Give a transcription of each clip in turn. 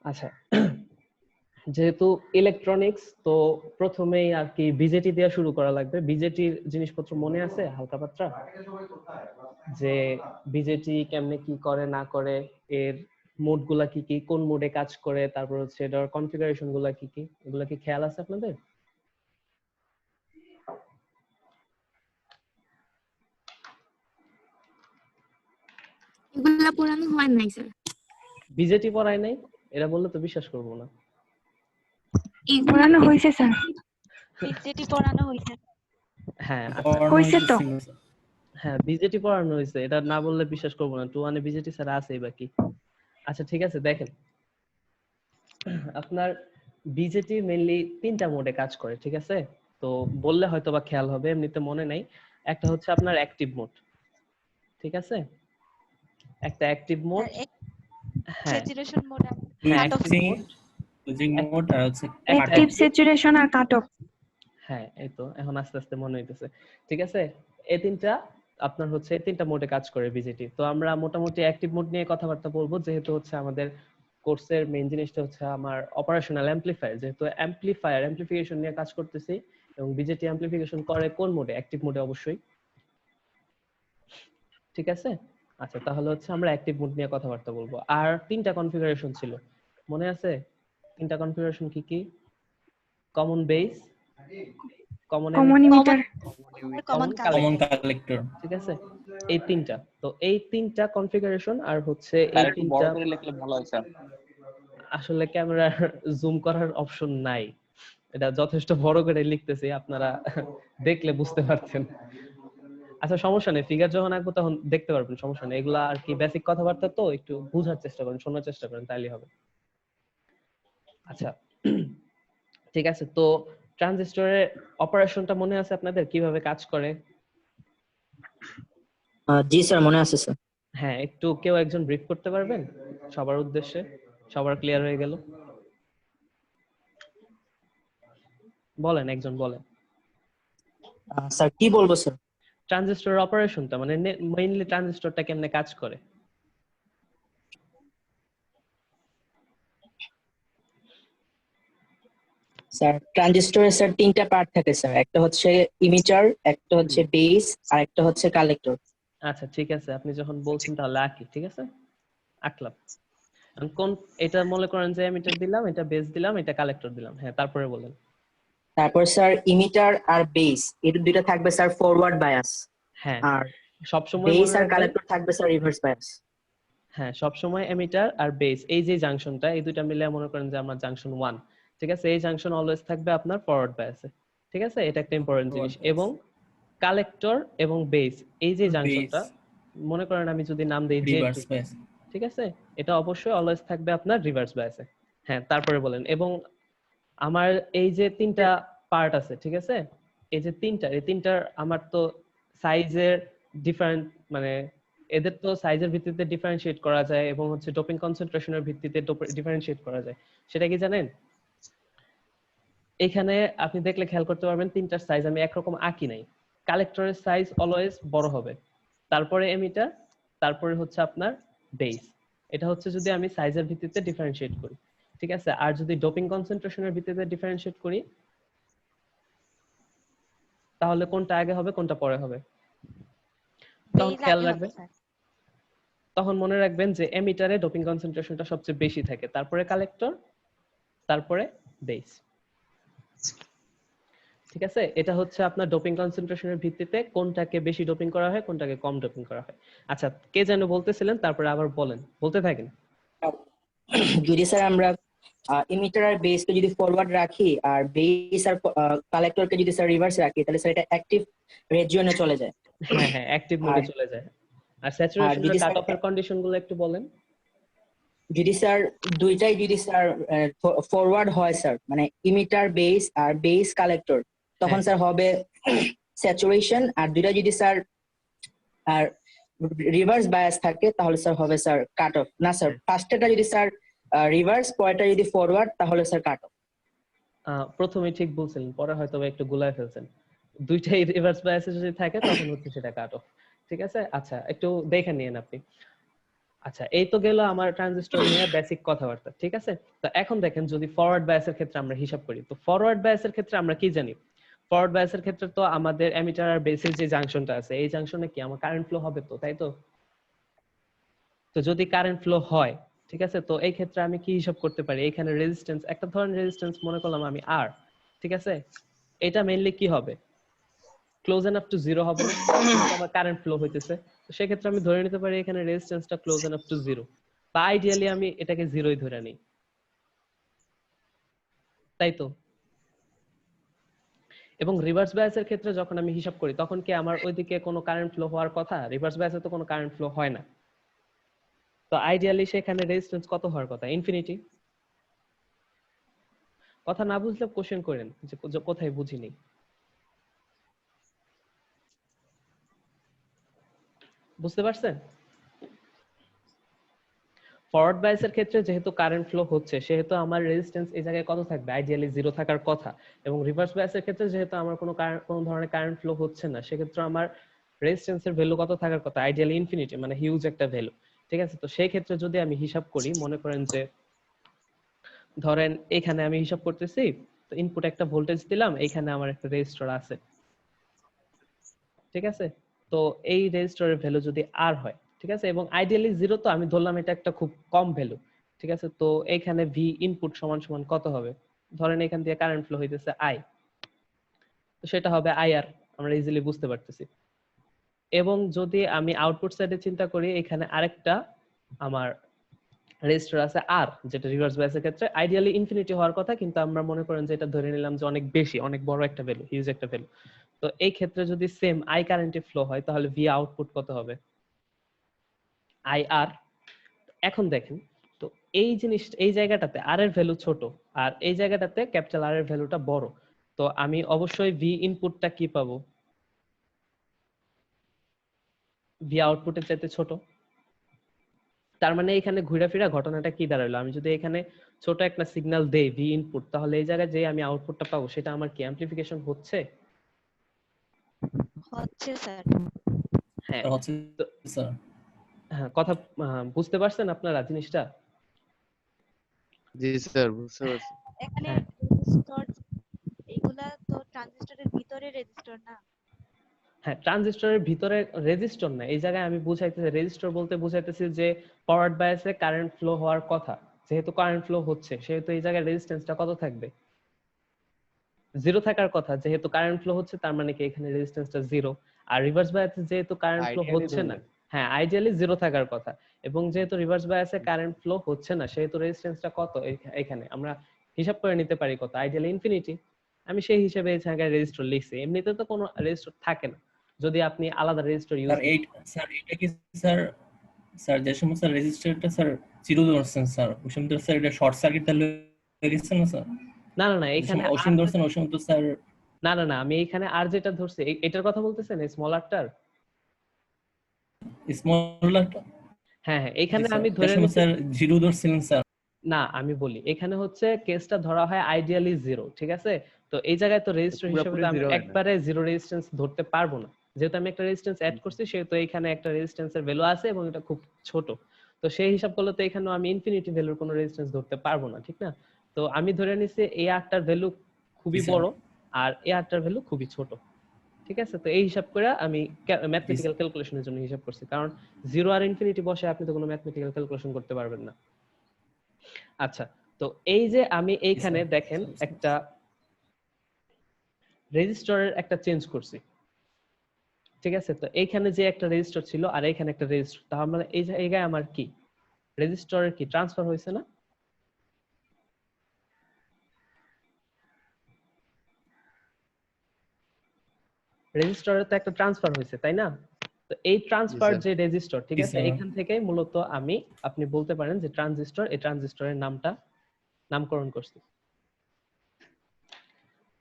আচ্ছা, যেহেতু ইলেকট্রনিক্স তো প্রথমেই আর কি বিজেটি দিয়ে শুরু করা লাগবে। বিজেটির জিনিসপত্র মনে আছে হালকা পাতলা, যে বিজেটি কেমনে কি করে না করে, এর মোড গুলা কি কি, কোন মোডে কাজ করে, তারপর হচ্ছে এটার কনফিগারেশন গুলা কি কি, এগুলা কি খেয়াল আছে আপনাদের? এগুলা পড়ানো হয় নাই স্যার। বিজেটি পড়ায় নাই? এরা বললে তো বিশ্বাস করবো না। এই পড়ানো হয়েছে স্যার। বিজেটি পড়ানো হয়েছে। হ্যাঁ আচ্ছা, হয়েছে তো। হ্যাঁ বিজেটি পড়ানো হয়েছে, এটা না বললে বিশ্বাস করবো না। 2 বিজেটি স্যার আছেই বাকি। আচ্ছা ঠিক আছে, দেখেন আপনার বিজেটি মেইনলি 3টা মোডে কাজ করে, ঠিক আছে? তো বললে হয়তো বা খেয়াল হবে, এমনিতে মনে নাই। একটা হচ্ছে আপনার অ্যাক্টিভ মোড, ঠিক আছে? একটা অ্যাক্টিভ মোড, হ্যাঁ স্যাচুরেশন মোড আর হ্যাঁ কাট অফ সুইচিং মোড আর হচ্ছে অ্যাক্টিভ স্যাচুরেশন আর কাট অফ। হ্যাঁ এই তো এখন আস্তে আস্তে মনে হইতেছে, ঠিক আছে? এই তিনটা আপনার হচ্ছে এই 3টা মোডে কাজ করে বিজেটি। তো আমরা মোটামুটি অ্যাক্টিভ মোড নিয়ে কথাবার্তা বলবো, যেহেতু হচ্ছে আমাদের কোর্সের মেইন জিনিসটা হচ্ছে আমার অপারেশনাল অ্যাম্পলিফায়ার, যেহেতু অ্যাম্পলিফিকেশন নিয়ে কাজ করতেছি। এবং বিজেটি অ্যাম্পলিফিকেশন করে কোন মোডে? অ্যাক্টিভ মোডে অবশ্যই, ঠিক আছে? আচ্ছা তাহলে হচ্ছে আমরা অ্যাক্টিভ মোড নিয়ে কথাবার্তা বলবো। আর 3টা কনফিগারেশন ছিল, মনে আছে? 3টা কনফিগারেশন কি কি? Common base, common emitter, common common collector. Collector. ঠিক আছে? এই 3টা, তো এই 3টা কনফিগারেশন আর হচ্ছে এই আর একটু বড় 3টা করে লিখলে ভালো হয় স্যার। আসলে ক্যামেরার জুম করার অপশন নাই, এটা যথেষ্ট বড় করে লিখতেছি, আপনারা দেখলে বুঝতে পারছেন। আচ্ছা সমস্যা নেই, ফিগার যখন আঁকবো তখন দেখতে পারবেন, সমস্যা নেই। এগুলা আর কি বেসিক কথাবার্তা, তো একটু বোঝার চেষ্টা করেন, শোনার চেষ্টা করেন, তাইলে হবে। আচ্ছা ঠিক আছে, তো ট্রানজিস্টরের অপারেশনটা মনে আছে আপনাদের, কিভাবে কাজ করে? জি স্যার, মনে আছে স্যার। হ্যাঁ একটু কেউ একজন ব্রিফ করতে পারবেন সবার উদ্দেশ্যে, সবার ক্লিয়ার হয়ে গেল? বলেন, একজন বলেন। স্যার কি বলবো স্যার? ট্রানজিস্টরের অপারেশনটা মানে মেইনলি ট্রানজিস্টরটা কেমনে কাজ করে? স্যার ট্রানজিস্টরে স্যার 3টা পার্ট থাকে স্যার, একটা হচ্ছে ইমিটার, একটা হচ্ছে বেস, আর একটা হচ্ছে কালেক্টর। আচ্ছা ঠিক আছে, আপনি যখন বলছেন তাহলে আঁকি, ঠিক আছে? আঁকলাম। কোন, এটা মনে করেন যে এমিটার দিলাম, এটা বেস দিলাম, এটা কালেক্টর দিলাম, হ্যাঁ তারপরে বলেন। তারপর স্যার ইমিটার আর বেস এর দুইটা থাকবে স্যার ফরওয়ার্ড বায়াস, হ্যাঁ আর সবসময় বেস মনে আর রাখবেন, কালেক্টর থাকবে স্যার রিভার্স বায়াস। হ্যাঁ সবসময় এমিটার আর বেস এই যে জাংশনটা, এই দুইটা মিলে মনে করেন যে আমার জাংশন 1, ঠিক আছে? এই জাংশন অলওয়েজ থাকবে আপনার ফরওয়ার্ড বায়াসে, ঠিক আছে? এটা একটা ইম্পর্টেন্ট জিনিস। এবং কালেক্টর এবং বেস এই যে জাংশনটা, মনে করেন আমি যদি নাম দেই রিভার্স J2, বায়াস। ঠিক আছে? এটা অবশ্যই অলওয়েজ থাকবে আপনার রিভার্স বায়াসে। হ্যাঁ তারপরে বলেন। এবং আমার এই যে 3টা পার্ট আছে, ঠিক আছে? এই যে এই তিনটার আমার তো সাইজের ডিফারেন্ট, মানে এদের তো সাইজের ভিত্তিতে ডিফারেন্সিয়েট করা যায় এবং হচ্ছে ডোপিং কনসেন্ট্রেশনের ভিত্তিতে ডিফারেন্সিয়েট করা যায়। সেটা কি জানেন? এখানে আপনি দেখলে খেয়াল করতে পারবেন 3টার সাইজ আমি একরকম আঁকি নাই। কালেক্টরের সাইজ অলওয়েজ বড় হবে, তারপরে এমিটার, তারপরে হচ্ছে আপনার বেস। এটা হচ্ছে যদি আমি সাইজের ভিত্তিতে ডিফারেন্সিয়েট করি, ঠিক আছে? আর যদি ডোপিং কনসেন্ট্রেশনের ভিত্তিতে ডিফারেন্সিয়েট করি, তাহলে কোনটা আগে হবে কোনটা পরে হবে? তখন বেজ খেয়াল আগে হবে রাখবেন, স্যার। তখন মনে রাখবেন যে এমিটারে ডোপিং কনসেন্ট্রেশনটা সবচেয়ে বেশি থাকে, তারপরে কালেক্টর, তারপরে বেস, ঠিক আছে? এটা হচ্ছে আপনার ডোপিং কনসেন্ট্রেশনের ভিত্তিতে কোনটাকে বেশি ডোপিং করা হয়, কোনটাকে কম ডোপিং করা হয়। আচ্ছা কে যেন বলতেছিলেন, তারপরে আবার বলেন, বলতে থাকেন। যদি স্যার আমরা ইমিটার আর বেসকে যদি ফরওয়ার্ড রাখি আর বেস আর কালেক্টরকে যদি স্যার রিভার্স রাখি, তাহলে স্যার এটা অ্যাক্টিভ রিজিয়নে চলে যায়। হ্যাঁ হ্যাঁ অ্যাক্টিভ মোডে আর চলে যায়। আর আর স্যাচুরেশন আর যদি কাট স্যার অফের কন্ডিশন গুলো একটু বলেন। যদি স্যার দুইটাই যদি স্যার ফরওয়ার্ড হয় স্যার, মানে ইমিটার বেস আর বেস কালেক্টর, তখন হ্যাঁ। স্যার হবে স্যাচুরেশন। আর দুইটা যদি স্যার আর রিভার্স বায়াস থাকে, তাহলে স্যার হবে স্যার কাট অফ। না স্যার, ফার্স্টেটা যদি স্যার রিভার্স, পরেরটা যদি ফরওয়ার্ড, তাহলে স্যার কাট অফ। প্রথমে ঠিক বলছিলেন, পরে হয়তো একটু গুলায় ফেলছেন। দুইটাই রিভার্স বায়াসে যদি থাকে তখন হচ্ছে সেটা কাট অফ, ঠিক আছে? আচ্ছা একটু দেখে নিয়েন আপনি। আচ্ছা, এই তো গেল আমার ট্রানজিস্টর নিয়ে বেসিক কথাবার্তা, ঠিক আছে? তো এখন দেখেন যদি ফরওয়ার্ড বায়াসের ক্ষেত্রে আমরা হিসাব করি, তো ফরওয়ার্ড বায়াসের ক্ষেত্রে আমরা কি জানি? ফরওয়ার্ড বায়াসের ক্ষেত্রে তো আমাদের এমিটার আর বেসের যে জাংশনটা আছে, এই জাংশনে কি আমার কারেন্ট ফ্লো হবে তো, তাই তো? তো যদি কারেন্ট ফ্লো হয়, ঠিক আছে, তো এই ক্ষেত্রে আমি কি হিসাব করতে পারি? এখানে রেজিস্ট্যান্স, একটা ধরেন রেজিস্ট্যান্স মনে করলাম আমি আর, ঠিক আছে, এটা মেইনলি কি হবে? ক্লোজ এনাফ টু জিরো হবে না? কিন্তু আমার কারেন্ট ফ্লো হইতেছে, তো সেক্ষেত্রে আমি ধরে নিতে পারি এখানে রেজিস্ট্যান্সটা ক্লোজ এনাফ টু জিরো, বা আইডিয়ালি আমি এটাকে জিরোই ধরে নিই, তাই তো? এবং রিভার্স বায়াসের ক্ষেত্রে যখন আমি হিসাব করি তখন কি আমার ওইদিকে কোনো কারেন্ট ফ্লো হওয়ার কথা? রিভার্স বায়াসে তো কোনো কারেন্ট ফ্লো হয় না, তো আইডিয়ালি সেখানে রেজিস্ট্যান্স কত হওয়ার কথা? ইনফিনিটি। কথা না বুঝলে কোশ্চেন করেন যে কোথায় বুঝিনি। বুঝতে পারছেন? ফরওয়ার্ড বায়াসের ক্ষেত্রে যেহেতু কারেন্ট ফ্লো হচ্ছে সেহেতু আমার রেজিস্ট্যান্স এই জায়গায় কত থাকবে? আইডিয়ালি জিরো থাকার কথা। এবং রিভার্স বায়াসের ক্ষেত্রে যেহেতু আমার কোনো ধরনের কারেন্ট ফ্লো হচ্ছে না, সেক্ষেত্রে আমার রেজিস্ট্যান্সের ভ্যালু কত থাকার কথা? আইডিয়ালি ইনফিনিটি, মানে হিউজ একটা ভ্যালু, ঠিক আছে? তো সেই ক্ষেত্রে যদি আমি হিসাব করি, মনে করেন যে ধরেন এখানে আমি হিসাব করতেছি, তো ইনপুট একটা ভোল্টেজ দিলাম, এখানে আমার একটা রেজিস্টর আছে, ঠিক আছে? তো এই রেজিস্টরের ভ্যালু যদি আর হয়, ঠিক আছে, এবং আইডিয়ালি জিরো, তো আমি ধরলাম এটা একটা খুব কম ভ্যালু, ঠিক আছে? তো এইখানে ভি ইনপুট সমান সমান কত হবে? ধরেন এখান দিয়ে কারেন্ট ফ্লো হইতেছে আই, তো সেটা হবে আই আর, আমরা ইজিলি বুঝতে পারতেছি। এবং যদি আমি আউটপুট সাইডে চিন্তা করি, এখানে আরেকটা আমার রেজিস্টার আছে আর, যেটা রিভার্স বায়াসের ক্ষেত্রে আইডিয়ালি ইনফিনিটি হওয়ার কথা, কিন্তু আমরা মনে করেন যে এটা ধরে নিলাম যে অনেক বেশি, অনেক বড় একটা ভ্যালু, হিউজ একটা ভ্যালু। তো এই ক্ষেত্রে যদি সেম আই কারেন্টে ফ্লো হয় তাহলে ভি আউটপুট কত হবে? আই আর। এখন দেখেন, তো এই জিনিস, এই জায়গাটাতে আর এর ভ্যালু ছোট, আর এই জায়গাটাতে ক্যাপিটাল আর এর ভ্যালুটা বড়, তো আমি অবশ্যই ভি ইনপুটটা কি পাবো? ভি আউটপুটের চাইতে ছোট। তার মানে এখানে ঘুরে ফিরা ঘটনাটা কি দাঁড়ালো? আমি যদি এখানে ছোট একটা সিগন্যাল দেই ভি ইনপুট, তাহলে এই জায়গায় যে আমি আউটপুটটা পাবো সেটা আমার কি অ্যামপ্লিফিকেশন হচ্ছে? হচ্ছে স্যার। হ্যাঁ। হচ্ছে তো স্যার। হ্যাঁ, কথা বুঝতে পারছেন আপনারা জিনিসটা? জি স্যার, বুঝতে পারছি। এখানে হ্যাঁ রেজিস্টর, এগুলা তো ট্রানজিস্টরের ভিতরে রেজিস্টর না। হ্যাঁ, ট্রানজিস্টরের ভিতরে রেজিস্টর না, এই জায়গায় আমি বুঝাইতেছি, রেজিস্টর বলতে বুঝাইতেছি যে ফরওয়ার্ড বায়াসে কারেন্ট ফ্লো হওয়ার কথা, যেহেতু কারেন্ট ফ্লো হচ্ছে সেহেতু এই জায়গায় রেজিস্ট্যান্সটা কত থাকবে? জিরো থাকার কথা। যেহেতু কারেন্ট ফ্লো হচ্ছে তার মানে কি এখানে রেজিস্ট্যান্সটা জিরো। আর রিভার্স বায়াসে যেহেতু কারেন্ট ফ্লো আইডিয়ালি হচ্ছে না, ধরলেন। হ্যাঁ আইডিয়ালি জিরো থাকার কথা, এবং যেহেতু রিভার্স বায়াসে কারেন্ট ফ্লো হচ্ছে না সেহেতু রেজিস্ট্যান্সটা কত? এখানে আমরা হিসাব করে নিতে পারি কত? Ideally infinity. আমি সেই হিসেবে এই জায়গায় রেজিস্টর লিখছি, এমনিতে তো কোনো রেজিস্টর থাকে না যদি আপনি আলাদা রেজিস্টর ইউজ স্যার এই স্যার এটা কি স্যার, স্যার যে সময় স্যার রেজিস্টারটা স্যার জিরো ধরছেন স্যার, ওই সময় তো স্যার এটা শর্ট সার্কিট তাহলে হয়ে গেছে না স্যার? না না না, যে এখানে সময় ওই সময় ধরছেন ওই সময় তো স্যার না না না, আমি এখানে আর যেটা ধরছি এটার কথা বলতেছেন, এই স্মলারটার? স্মল একটা। হ্যাঁ হ্যাঁ, জি এখানে স্যার, আমি যে ধরে সময় নিচ্ছি, স্যার জিরো ধরছিলেন স্যার। না আমি বলি এখানে হচ্ছে কেসটা ধরা হয় আইডিয়ালি জিরো, ঠিক আছে? তো এই জায়গায় তো রেজিস্টর হিসেবে পুরোপুরি তো আমি জিরো হয় না। একবারে জিরো রেজিস্ট্যান্স ধরতে পারবো না, যেহেতু আমি একটা রেজিস্ট্যান্স অ্যাড করছি সেহেতু এখানে একটা রেজিস্ট্যান্সের ভ্যালু আছে এবং এটা খুব ছোট। তো সেই হিসাব করলে তো এখানেও আমি ইনফিনিটি ভ্যালুর কোনো রেজিস্ট্যান্স ধরতে পারবো না, ঠিক না? তো আমি ধরে নিছি এই আরটার ভ্যালু খুবই জি স্যার। বড় আর এই আরটার ভ্যালু খুবই ছোট, ঠিক আছে? তো এই হিসাব করে আমি জি ম্যাথমেটিক্যাল স্যার। ক্যালকুলেশনের জন্য হিসাব করছি, কারণ জিরো আর ইনফিনিটি বসে আপনি তো কোনো ম্যাথমেটিক্যাল ক্যালকুলেশন করতে পারবেন না। আচ্ছা, তো এই যে আমি জি এইখানে স্যার। দেখেন একটা রেজিস্টরের একটা চেঞ্জ করছি, ঠিক আছে? তো এইখানে যে একটা রেজিস্টর ছিল আর এইখানে একটা রেজিস্টর, তার মানে এই জায়গায় আমার কি রেজিস্টরের কি ট্রান্সফার হয়েছে না? রেজিস্টরের তো একটা ট্রান্সফার হয়েছে, তাই না? তো এই জি ট্রান্সফার স্যার। যে রেজিস্টর, ঠিক জি আছে, স্যার। এখান থেকেই মূলত আপনি বলতে পারেন যে ট্রানজিস্টর, এই ট্রানজিস্টরের নামকরণ করছি।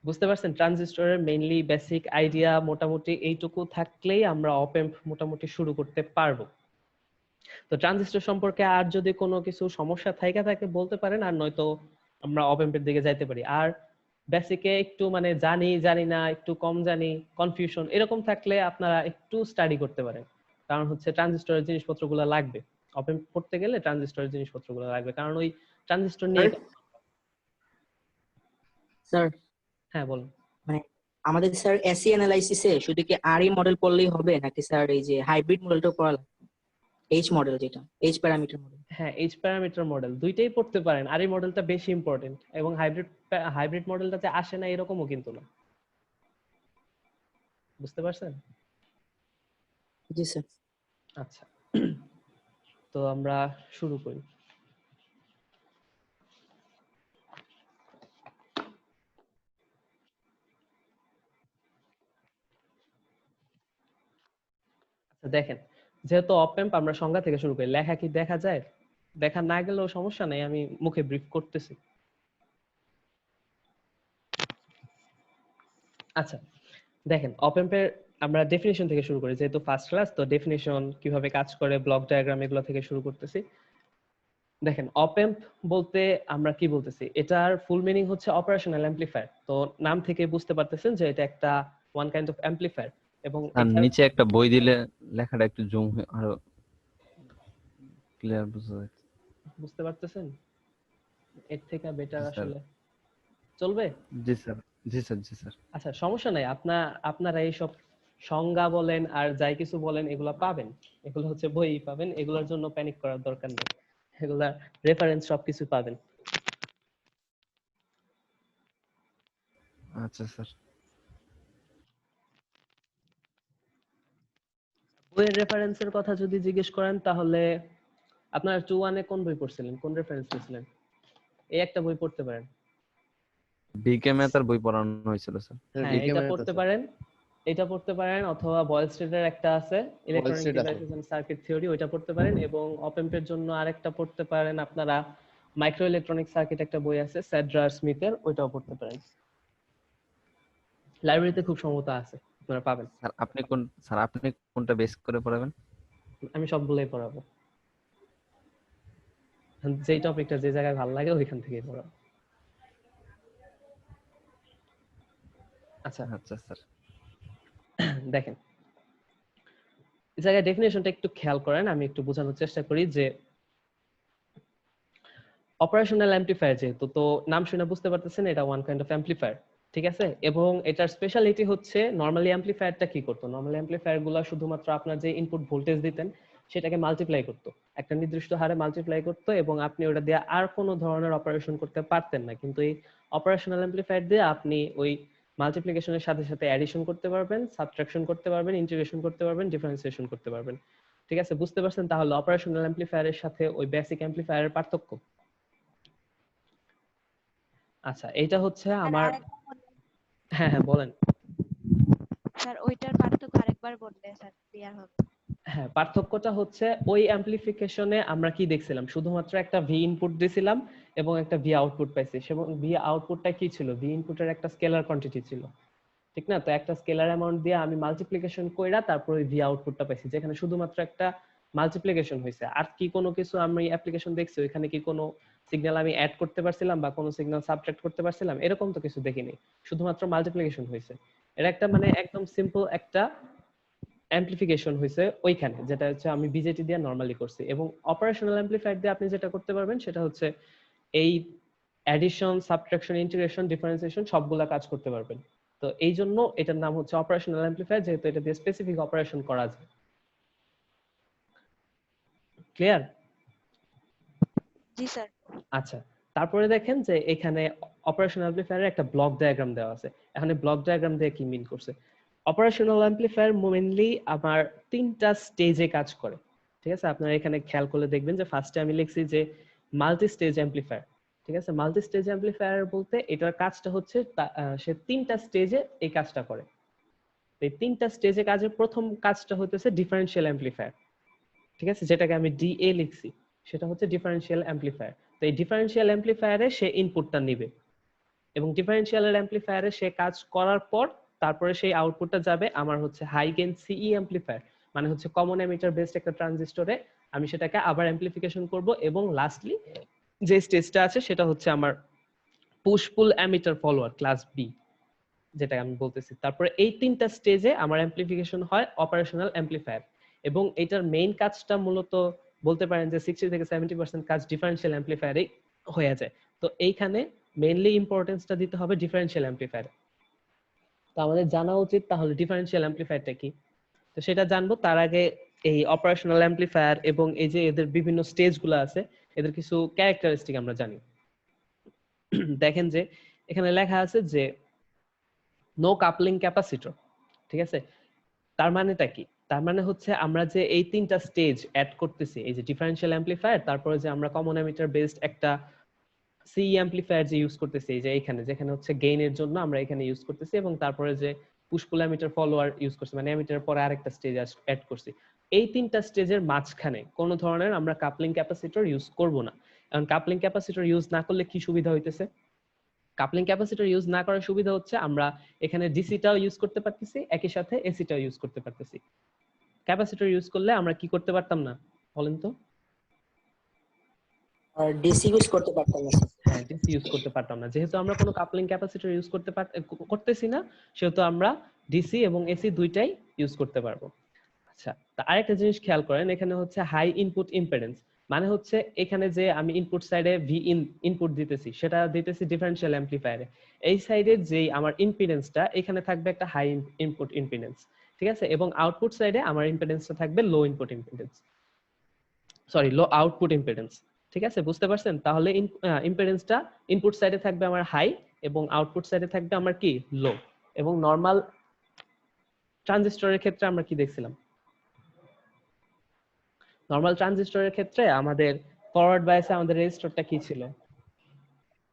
বুঝতে পারছেন? ট্রানজিস্টরের মেইনলি বেসিক আইডিয়া মোটামুটি এইটুকু থাকলেই আমরা অপ এম্প মোটামুটি শুরু করতে পারবো। তো ট্রানজিস্টর সম্পর্কে আর যদি কোনো কিছু সমস্যা থাকে বলতে পারেন, আর নয়তো আমরা অপ এম্পের দিকে যাইতে পারি। আর বেসিকে একটু মানে জানি না, একটু কম জানি, কনফিউশন এরকম থাকলে আপনারা একটু স্টাডি করতে পারেন, কারণ হচ্ছে ট্রানজিস্টরের জিনিসপত্রগুলো লাগবে। অপ এম্প করতে গেলে ট্রানজিস্টরের জিনিসপত্রগুলো লাগবে, কারণ ওই ট্রানজিস্টর নিয়ে স্যার হ্যাঁ বলুন। মানে আমাদের স্যার এসি অ্যানালাইসিসে শুধু কি আরই মডেল পড়লেই হবে নাকি স্যার এই যে হাইব্রিড মডেলটাও পড়া লাগবে? এইচ মডেল যেটা এইচ প্যারামিটার মডেল। হ্যাঁ, এইচ প্যারামিটার মডেল দুইটাই পড়তে পারেন, আর এই মডেলটা বেশি ইম্পর্টেন্ট, এবং হাইব্রিড মডেলটাতে আসে না এরকমও কিন্তু না। বুঝতে পারছেন? জি স্যার। আচ্ছা, তো আমরা শুরু করি। আচ্ছা দেখেন, যেহেতু অপ এম্প আমরা সংজ্ঞা থেকে শুরু করি, লেখা কি দেখা যায়? দেখা না গেলেও সমস্যা নেই, আমি মুখে ব্রিফ করতেছি। আচ্ছা দেখেন, অপ এম্পের আমরা ডেফিনিশন থেকে শুরু করি, যেহেতু ফার্স্ট ক্লাস, তো ডেফিনিশন কিভাবে কাজ করে, ব্লক ডায়াগ্রাম, এগুলো থেকে শুরু করতেছি। দেখেন, অপ এম্প বলতে আমরা কি বলতেছি, এটার ফুল মিনিং হচ্ছে অপারেশনাল অ্যাম্পলিফায়ার। তো নাম থেকে বুঝতে পারতেছেন যে এটা একটা ওয়ান কাইন্ড অফ অ্যাম্পলিফায়ার, এবং আর নিচে একটা বই দিলে লেখাটা একটু জুম আরো ক্লিয়ার বোঝা যায়। বুঝতে পারতেছেন? এর থেকে বেটার জি, স্যার। আসলে চলবে? জি স্যার, জি স্যার, জি স্যার। আচ্ছা সমস্যা নাই, আপনারা এইসব সংজ্ঞা বলেন আর যাই কিছু বলেন এগুলা পাবেন, এগুলো হচ্ছে বই পাবেন, এগুলোর জন্য প্যানিক করার দরকার নেই, এগুলা রেফারেন্স সবকিছু পাবেন। আচ্ছা স্যার। বইয়ের রেফারেন্সের কথা যদি জিজ্ঞেস করেন, তাহলে আপনারা 2-1 এ কোন বই পড়ছিলেন, কোন রেফারেন্স নিয়েছিলেন? এই একটা বই পড়তে পারেন। বিকে ম্যাথের বই পড়ানো হয়েছিল স্যার। হ্যাঁ, এটা পড়তে পারেন, এটা পড়তে পারেন, অথবা বয়েল স্ট্রিটের একটা আছে electronic devices and circuit theory, ওইটা পড়তে পারেন, এবং অপ এম্পের জন্য আরেকটা পড়তে পারেন আপনারা, মাইক্রো ইলেকট্রনিক সার্কিট একটা বই আছে স্যাড্রার স্মিথের, ওইটাও পড়তে পারেন। লাইব্রেরিতে খুব সম্ভবত আছে, আপনারা পাবেন। স্যার আপনি কোনটা বেস করে পড়াবেন? আমি সবগুলোই পড়াবো, যেই টপিকটা যে জায়গায় ভালো লাগে ওইখান থেকেই পড়াবো। আচ্ছা আচ্ছা স্যার। দেখেন, এই জায়গায় ডেফিনেশনটা একটু খেয়াল করেন, আমি একটু বোঝানোর চেষ্টা করি যে অপারেশনাল অ্যাম্পলিফায়ার, যেহেতু তো নাম শুনে বুঝতে পারতেছেন এটা ওয়ান কাইন্ড অফ অ্যাম্পলিফায়ার, ঠিক আছে? এবং এটার স্পেশালিটি হচ্ছে, নরমালি অ্যাম্পলিফায়ারটা কি করতো, নরমালি অ্যাম্পলিফায়ার গুলো শুধুমাত্র আপনার যে ইনপুট ভোল্টেজ দিতেন সেটাকে মাল্টিপ্লাই করতো, একটা নির্দিষ্ট হারে মাল্টিপ্লাই করতো, এবং আপনি ওটা দিয়ে আর কোনো ধরনের অপারেশন করতে পারতেন না। কিন্তু এই অপারেশনাল অ্যাম্পলিফায়ার দিয়ে আপনি ওই মাল্টিপ্লিকেশনের সাথে সাথে অ্যাডিশন করতে পারবেন, সাবট্রাকশন করতে পারবেন, ইন্টিগ্রেশন করতে পারবেন, ডিফারেন্সিয়েশন করতে পারবেন, ঠিক আছে? বুঝতে পারছেন তাহলে অপারেশনাল অ্যাম্পলিফায়ারের সাথে ওই বেসিক অ্যাম্পলিফায়ারের পার্থক্য? আচ্ছা, এইটা হচ্ছে আমার, হ্যাঁ হ্যাঁ বলেন। স্যার ওইটার পার্থক্য আরেকবার বললে স্যার ক্লিয়ার হবে। হ্যাঁ, পার্থক্যটা হচ্ছে ওই অ্যাম্পলিফিকেশনে আমরা কি দেখছিলাম, শুধুমাত্র একটা ভি ইনপুট দিছিলাম এবং একটা ভি আউটপুট পাইছি, এবং ভি আউটপুটটা কি ছিল, ভি ইনপুটের একটা স্কেলার কোয়ান্টিটি ছিল, ঠিক না? তো একটা স্কেলার অ্যামাউন্ট দিয়ে আমি মাল্টিপ্লিকেশন কইরা তারপর ওই ভি আউটপুটটা পাইছি, যেখানে শুধুমাত্র একটা মাল্টিপ্লিকেশন হয়েছে। আর কি কোনো কিছু আমি অ্যাপ্লিকেশন দেখছি ওইখানে কি কোনো সিগন্যাল আমি অ্যাড করতে পারছিলাম বা কোনো সিগন্যাল সাবট্রাক্ট করতে পারছিলাম, এরকম তো কিছু দেখিনি, শুধুমাত্র মাল্টিপ্লিকেশন হয়েছে। এটা একটা মানে একদম সিম্পল একটা অ্যাম্পলিফিকেশন হয়েছে ওইখানে, যেটা হচ্ছে আমি বিজেটি দিয়ে নরমালি করছি। এবং অপারেশনাল অ্যাম্পলিফায়ার দিয়ে আপনি যেটা করতে পারবেন সেটা হচ্ছে এই অ্যাডিশন, সাবট্রাকশন, ইন্টিগ্রেশন, ডিফারেন্সিয়েশন সবগুলা কাজ করতে পারবেন। তো এই জন্য এটার নাম হচ্ছে অপারেশনাল অ্যাম্পলিফায়ার, যেহেতু এটা দিয়ে স্পেসিফিক অপারেশন করা যায়। ক্লিয়ার? জি স্যার। আচ্ছা, তারপরে দেখেন যে এখানে অপারেশনাল অ্যাম্পলিফায়ারের একটা ব্লক ডায়াগ্রাম দেওয়া আছে। এখানে ব্লক ডায়াগ্রাম দিয়ে কি মিন করছে, অপারেশনাল অ্যাম্পলিফায়ার মেইনলি আমার তিনটা স্টেজে কাজ করে, ঠিক আছে? আপনারা এখানে খেয়াল করলে দেখবেন যে ফার্স্টে আমি লিখছি যে মাল্টি স্টেজ অ্যাম্পলিফায়ার, ঠিক আছে? মাল্টি স্টেজ অ্যাম্পলিফায়ার বলতে এটার কাজটা হচ্ছে সে তিনটা স্টেজে এই কাজটা করে। এই তিনটা স্টেজে কাজের প্রথম কাজটা হতেছে ডিফারেনশিয়াল অ্যাম্পলিফায়ার, ঠিক আছে? যেটাকে আমি ডিএ লিখছি, সেটা হচ্ছে ডিফারেনশিয়াল অ্যাম্পলিফায়ার। তো এই ডিফারেনশিয়াল অ্যাম্পলিফায়ারে সে ইনপুটটা নিবে, এবং ডিফারেনশিয়াল অ্যাম্পলিফায়ারে সে কাজ করার পর তারপরে সেই আউটপুটটা যাবে আমার হচ্ছে হাই গেইন সিই অ্যাম্পলিফায়ার, মানে হচ্ছে কমন এমিটার বেসড একটা ট্রানজিস্টরে আমি সেটাকে আবার অ্যাম্পলিফিকেশন করব, এবং লাস্টলি যে স্টেজটা আছে সেটা হচ্ছে আমার পুশ পুল এমিটার ফলোয়ার ক্লাস বি, যেটা আমি বলতেছি। তারপরে এই তিনটা স্টেজে আমার অ্যাম্পলিফিকেশন হয় অপারেশনাল অ্যাম্পলিফায়ার, এবং এটার মেইন কাজটা মূলত বলতে পারেন যে 60 থেকে 70% কাজ ডিফারেনশিয়াল অ্যাম্পলিফায়ারে হয়ে যায়। তো এইখানে মেইনলি ইম্পর্টেন্সটা দিতে হবে ডিফারেনশিয়াল অ্যাম্পলিফায়ারে। তো আমাদের জানা উচিত তাহলে ডিফারেনশিয়াল অ্যাম্পলিফায়ারটা কি। তো সেটা জানবো তার আগে এই অপারেশনাল অ্যাম্পলিফায়ার এবং এই যে এদের বিভিন্ন স্টেজগুলো আছে এদের কিছু ক্যারেক্টারিস্টিক আমরা জানি। দেখেন যে এখানে লেখা আছে যে নো কাপলিং ক্যাপাসিটর, ঠিক আছে? তার মানেটা কি? তার মানে হচ্ছে আমরা যে এই তিনটা স্টেজ অ্যাড করতেছি, এই যে ডিফারেনশিয়াল অ্যাম্পলিফায়ার, তারপরে যে আমরা কমন এমিটার বেসড একটা সি অ্যাম্পলিফায়ার যে ইউজ করতেছি, এই যে এখানে যেখানে হচ্ছে গেইনের জন্য আমরা এখানে ইউজ করতেছি, এবং তারপরে যে পুশ পুল এমিটার ফলোয়ার ইউজ করছি, মানে এমিটারের পরে আরেকটা স্টেজ অ্যাড করছি। এই তিনটা স্টেজের মাঝখানে কোনো ধরনের আমরা কাপলিং ক্যাপাসিটর ইউজ করব না। কারণ কাপলিং ক্যাপাসিটর ইউজ না করলে কি সুবিধা হইতেছে? কাপলিং ক্যাপাসিটর ইউজ না করার সুবিধা হচ্ছে আমরা এখানে ডিসিটাও ইউজ করতে পারতেছি, একই সাথে এসিটাও ইউজ করতে পারতেছি। ক্যাপাসিটর ইউজ করলে আমরা কি করতে পারতাম না বলেন তো? আর ডিসি ইউজ করতে পারতাম না। হ্যাঁ, ডিসি ইউজ করতে পারতাম না। যেহেতু আমরা কোনো কাপলিং ক্যাপাসিটর ইউজ করতেছি না, সেহেতু আমরা ডিসি এবং এসি দুইটাই ইউজ করতে পারবো। আচ্ছা, তা আরেকটা জিনিস খেয়াল করেন, এখানে হচ্ছে হাই ইনপুট ইম্পিডেন্স, মানে হচ্ছে এখানে যে আমি ইনপুট সাইডে ভি ইনপুট দিতেছি সেটা দিতেছি ডিফারেনশিয়াল অ্যাম্পলিফায়ারে। এই সাইডের যেই আমার ইম্পিডেন্সটা এখানে থাকবে একটা হাই ইনপুট ইম্পিডেন্স, ঠিক আছে? এবং আউটপুট সাইডে আমার ইম্পিডেন্সটা থাকবে লো ইনপুট ইম্পিডেন্স, সরি লো আউটপুট ইম্পিডেন্স, ঠিক আছে? বুঝতে পারছেন? তাহলে ইম্পিডেন্সটা ইনপুট সাইডে থাকবে আমার হাই এবং আউটপুট সাইডে থাকবে আমার কি লো। এবং নরমাল ট্রানজিস্টরের ক্ষেত্রে আমরা কি দেখছিলাম? নরমাল ট্রানজিস্টরের ক্ষেত্রে আমাদের ফরওয়ার্ড বায়াসে আমাদের রেজিস্টরটা কি ছিল,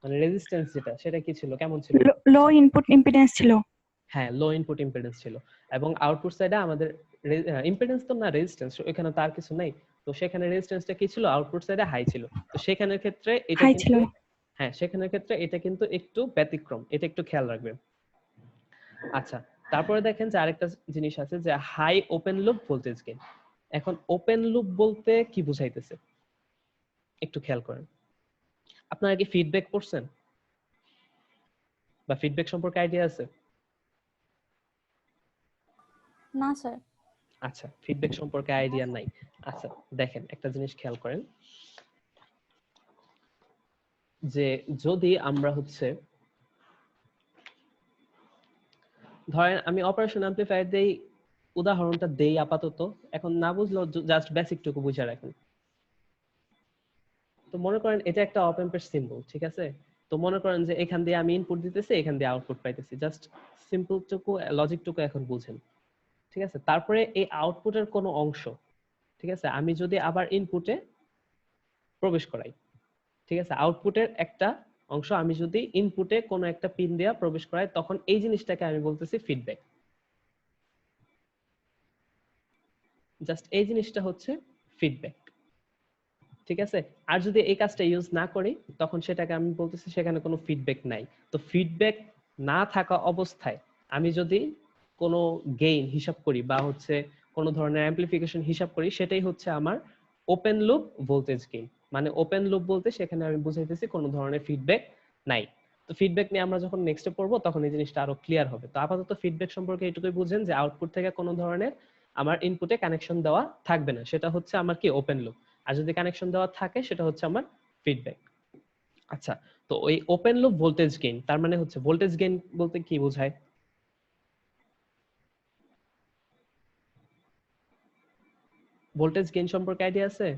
মানে রেজিস্ট্যান্স যেটা সেটা কি ছিল, কেমন ছিল? লো ইনপুট ইম্পিডেন্স ছিল। হ্যাঁ, লো ইনপুট ইম্পিডেন্স ছিল। এবং আউটপুট সাইডে আমাদের ইম্পিডেন্স তো না, রেজিস্ট্যান্স, এখানে তার কিছু নাই, তো সেখানে রেজিস্ট্যান্সটা কি ছিল? আউটপুট সাইডে হাই ছিল। তো সেখানের ক্ষেত্রে এটা হাই কিন্তু, ছিল। হ্যাঁ সেখানের ক্ষেত্রে এটা কিন্তু একটু ব্যতিক্রম, এটা একটু খেয়াল রাখবেন। আচ্ছা, তারপরে দেখেন যে আরেকটা জিনিস আছে যে high open loop voltage gain. এখন ওপেন লুপ বলতে কি বুঝাইতেছে একটু খেয়াল করেন। আপনারা কি ফিডব্যাক করছেন বা ফিডব্যাক সম্পর্কে আইডিয়া আছে? না স্যার। আচ্ছা, ফিডব্যাক সম্পর্কে আইডিয়া নাই। আচ্ছা দেখেন একটা জিনিস খেয়াল করেন, যে যদি আমরা হচ্ছে ধরেন আমি অপারেশন অ্যাম্পলিফায়ার দেই, উদাহরণটা দেই আপাতত, এখন না বুঝলেও জাস্ট বেসিক টুকু বুঝে রাখেন। তো মনে করেন এটা একটা অপ অ্যাম্পের সিম্বল, ঠিক আছে? তো মনে করেন যে এখান দিয়ে আমি ইনপুট দিতেছি, এখান দিয়ে আউটপুট পাইতেছি, জাস্ট সিম্পল টুকু লজিক টুকু এখন বুঝেন, ঠিক আছে? তারপরে এই আউটপুটের কোনো অংশ, ঠিক আছে, আমি যদি আবার ইনপুটে প্রবেশ করাই, ঠিক আছে, আউটপুটের একটা অংশ আমি যদি ইনপুটে কোনো একটা পিন দেয়া প্রবেশ করাই, তখন এই জিনিসটাকে আমি বলতেছি ফিডব্যাক। জাস্ট এই জিনিসটা হচ্ছে ফিডব্যাক, ঠিক আছে? আর যদি এই কাজটা ইউজ না করি তখন সেটাকে আমি বলতেছি সেখানে কোনো ফিডব্যাক নাই। তো ফিডব্যাক না থাকা অবস্থায় আমি যদি কোনো গেইন হিসাব করি বা হচ্ছে কোনো ধরনের অ্যাম্পলিফিকেশন হিসাব করি, সেটাই হচ্ছে আমার ওপেন লুপ ভোল্টেজ গেইন। মানে ওপেন লুপ বলতে সেখানে আমি বুঝাইতেছি কোনো ধরনের ফিডব্যাক নাই। তো ফিডব্যাক নিয়ে আমরা যখন নেক্সটে পড়বো তখন এই জিনিসটা আরো ক্লিয়ার হবে। তো আপাতত ফিডব্যাক সম্পর্কে এটুকুই বুঝেন যে আউটপুট থেকে কোনো ধরনের আমার ইনপুটে কানেকশন দেওয়া থাকবে না, সেটা হচ্ছে আমার কি ওপেন লুপ। আর যদি কানেকশন দেওয়া থাকে সেটা হচ্ছে আমার ফিডব্যাক। আচ্ছা, তো ওই ওপেন লুপ ভোল্টেজ গেইন তার মানে হচ্ছে, ভোল্টেজ গেইন বলতে কি বোঝায়? ভোল্টেজ গেইন সম্পর্কে আইডিয়া আছে?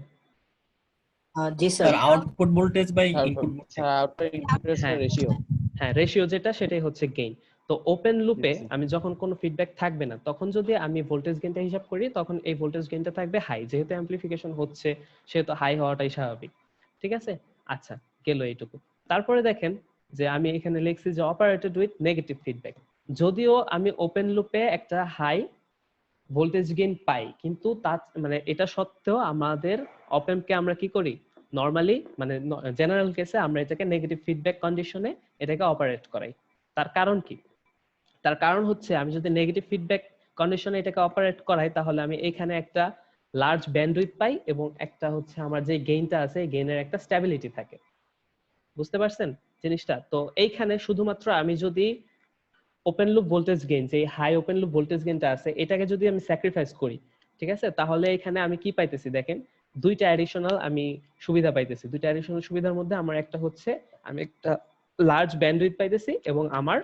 জি sir sir. Output voltage by input voltage. Output ইনপুটের রেশিও। হ্যাঁ, রেশিও যেটা সেটাই হচ্ছে গেইন। তো ওপেন লুপে আমি যখন কোনো ফিডব্যাক থাকবে না তখন যদি আমি ভোল্টেজ গেইনটা হিসাব করি তখন এই ভোল্টেজ গেইনটা থাকবে হাই, যেহেতু অ্যাম্পলিফিকেশন হচ্ছে সেহেতু হাই হওয়াটাই স্বাভাবিক, ঠিক আছে? আচ্ছা, গেল এইটুকু। তারপরে দেখেন যে আমি এখানে লিখছি যে অপারেটেড উইথ নেগেটিভ ফিডব্যাক। যদিও আমি ওপেন লুপে একটা হাই ভোল্টেজ গেইন পাই, কিন্তু তা মানে এটা সত্ত্বেও আমাদের অপ অ্যাম্পকে আমরা কি করি নরমালি, মানে জেনারেল কেসে আমরা এটাকে নেগেটিভ ফিডব্যাক কন্ডিশনে এটাকে অপারেট করাই। তার কারণ কি? তার কারণ হচ্ছে আমি যদি নেগেটিভ ফিডব্যাক কন্ডিশনে এটাকে অপারেট করাই তাহলে আমি এখানে একটা লার্জ ব্যান্ডউইথ পাই এবং একটা হচ্ছে আমার যে গেইনটা আছে এই গেইনের একটা স্ট্যাবিলিটি থাকে। বুঝতে পারছেন জিনিসটা? তো এইখানে শুধুমাত্র আমি যদি ওপেন লুপ ভোল্টেজ গেইন, যে হাই ওপেন লুপ ভোল্টেজ গেইনটা আছে, এটাকে যদি আমি স্যাক্রিফাইস করি, ঠিক আছে, তাহলে এখানে আমি কি পাইতেছি দেখেন দুইটা অ্যাডিশনাল আমি সুবিধা পাইতেছি। দুইটা অ্যাডিশনাল সুবিধার মধ্যে আমার একটা হচ্ছে আমি একটা লার্জ ব্যান্ডউইথ পাইতেছি এবং আমার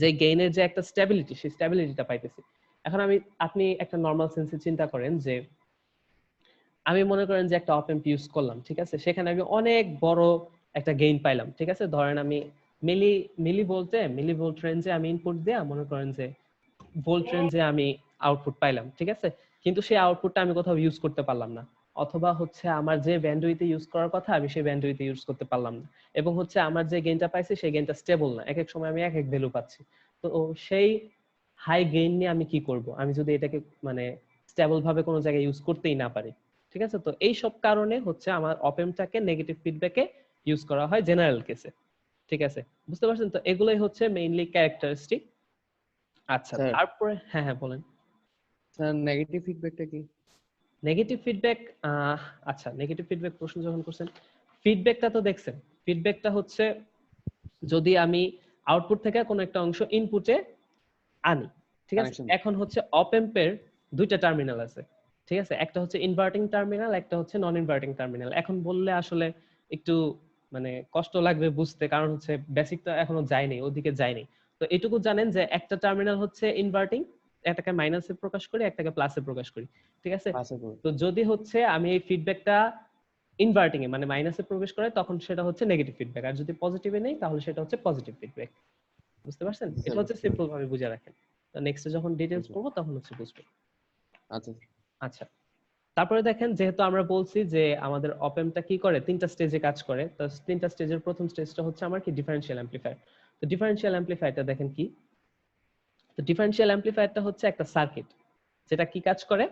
যে গেইনের যে একটা স্টেবিলিটি, সেই স্টেবিলিটিটা পাইতেছি। এখন আপনি একটা নর্মাল সেন্সে চিন্তা করেন যে আমি মনে করেন যে একটা অপ এম্প ইউজ করলাম, ঠিক আছে, সেখানে আমি অনেক বড় একটা গেইন পাইলাম, ঠিক আছে। ধরেন আমি মিলি ভোল্ট রেঞ্জে আমি ইনপুট দিয়ে মনে করেন যে ভোল্ট রেঞ্জে আমি আউটপুট পাইলাম, ঠিক আছে, কিন্তু সেই আউটপুটটা আমি কোথাও ইউজ করতে পারলাম না, অথবা হচ্ছে আমার যে ব্যান্ডউইথে ইউজ করার কথা আমি সেই ব্যান্ডউইথে ইউজ করতে পারলাম না, এবং হচ্ছে আমার যে গেইনটা পাইছি সেই গেইনটা স্টেবল না, এক এক সময় আমি এক এক ভ্যালু পাচ্ছি। তো সেই হাই গেইন নিয়ে আমি কি করব আমি যদি এটাকে মানে স্টেবল ভাবে কোনো জায়গায় ইউজ করতেই না পারি, ঠিক আছে। তো এই সব কারণে হচ্ছে আমার অপ এম্পটাকে নেগেটিভ ফিডব্যাকে ইউজ করা হয় জেনারেল কেসে, ঠিক আছে, বুঝতে পারছেন? তো এগুলোই হচ্ছে মেইনলি ক্যারেক্টারিস্টিক। আচ্ছা, স্যার তারপরে হ্যাঁ হ্যাঁ বলেন। স্যার নেগেটিভ ফিডব্যাকটা কি? নেগেটিভ ফিডব্যাক, আচ্ছা নেগেটিভ ফিডব্যাক প্রশ্ন যখন করছেন, ফিডব্যাকটা তো দেখছেন, ফিডব্যাকটা হচ্ছে যদি আমি আউটপুট থেকে কোনো একটা অংশ ইনপুটে আনি, ঠিক আছে। Connection. এখন হচ্ছে অপ এম্পের দুইটা টার্মিনাল আছে, ঠিক আছে, একটা হচ্ছে ইনভার্টিং টার্মিনাল, একটা হচ্ছে নন ইনভার্টিং টার্মিনাল। এখন বললে আসলে একটু মানে কষ্ট লাগবে বুঝতে, কারণ হচ্ছে বেসিকটা এখনো যায়নি, ওদিকে যায়নি। তো এটুকু জানেন যে একটা টার্মিনাল হচ্ছে ইনভার্টিং, একটাকে মাইনাসে প্রকাশ করি, একটাকে প্লাসে প্রকাশ করি, ঠিক আছে। আচ্ছা করুন। তো যদি হচ্ছে আমি এই ফিডব্যাকটা ইনভার্টিং এ মানে মাইনাসে প্রবেশ করে তখন সেটা হচ্ছে নেগেটিভ ফিডব্যাক, আর যদি পজিটিভে নেই তাহলে সেটা হচ্ছে পজিটিভ ফিডব্যাক, বুঝতে পারছেন? বুঝতে এটা হচ্ছে পারছি। সিম্পল ভাবে বুঝে রাখেন। তো নেক্সটে যখন ডিটেইলস বুঝলাম। পড়বো তখন হচ্ছে বুঝবেন। আচ্ছা আচ্ছা, তারপরে দেখেন যেহেতু আমরা বলছি যে আমাদের অপ এম্পটা কি করে, তিনটা স্টেজে কাজ করে। তো তিনটা স্টেজের প্রথম স্টেজটা হচ্ছে আমার কি ডিফারেনশিয়াল অ্যামপ্লিফায়ার। তো ডিফারেনশিয়াল অ্যামপ্লিফায়ারটা দেখেন কি, তো ডিফারেনশিয়াল অ্যামপ্লিফায়ারটা হচ্ছে একটা সার্কিট যেটা কি কাজ করে,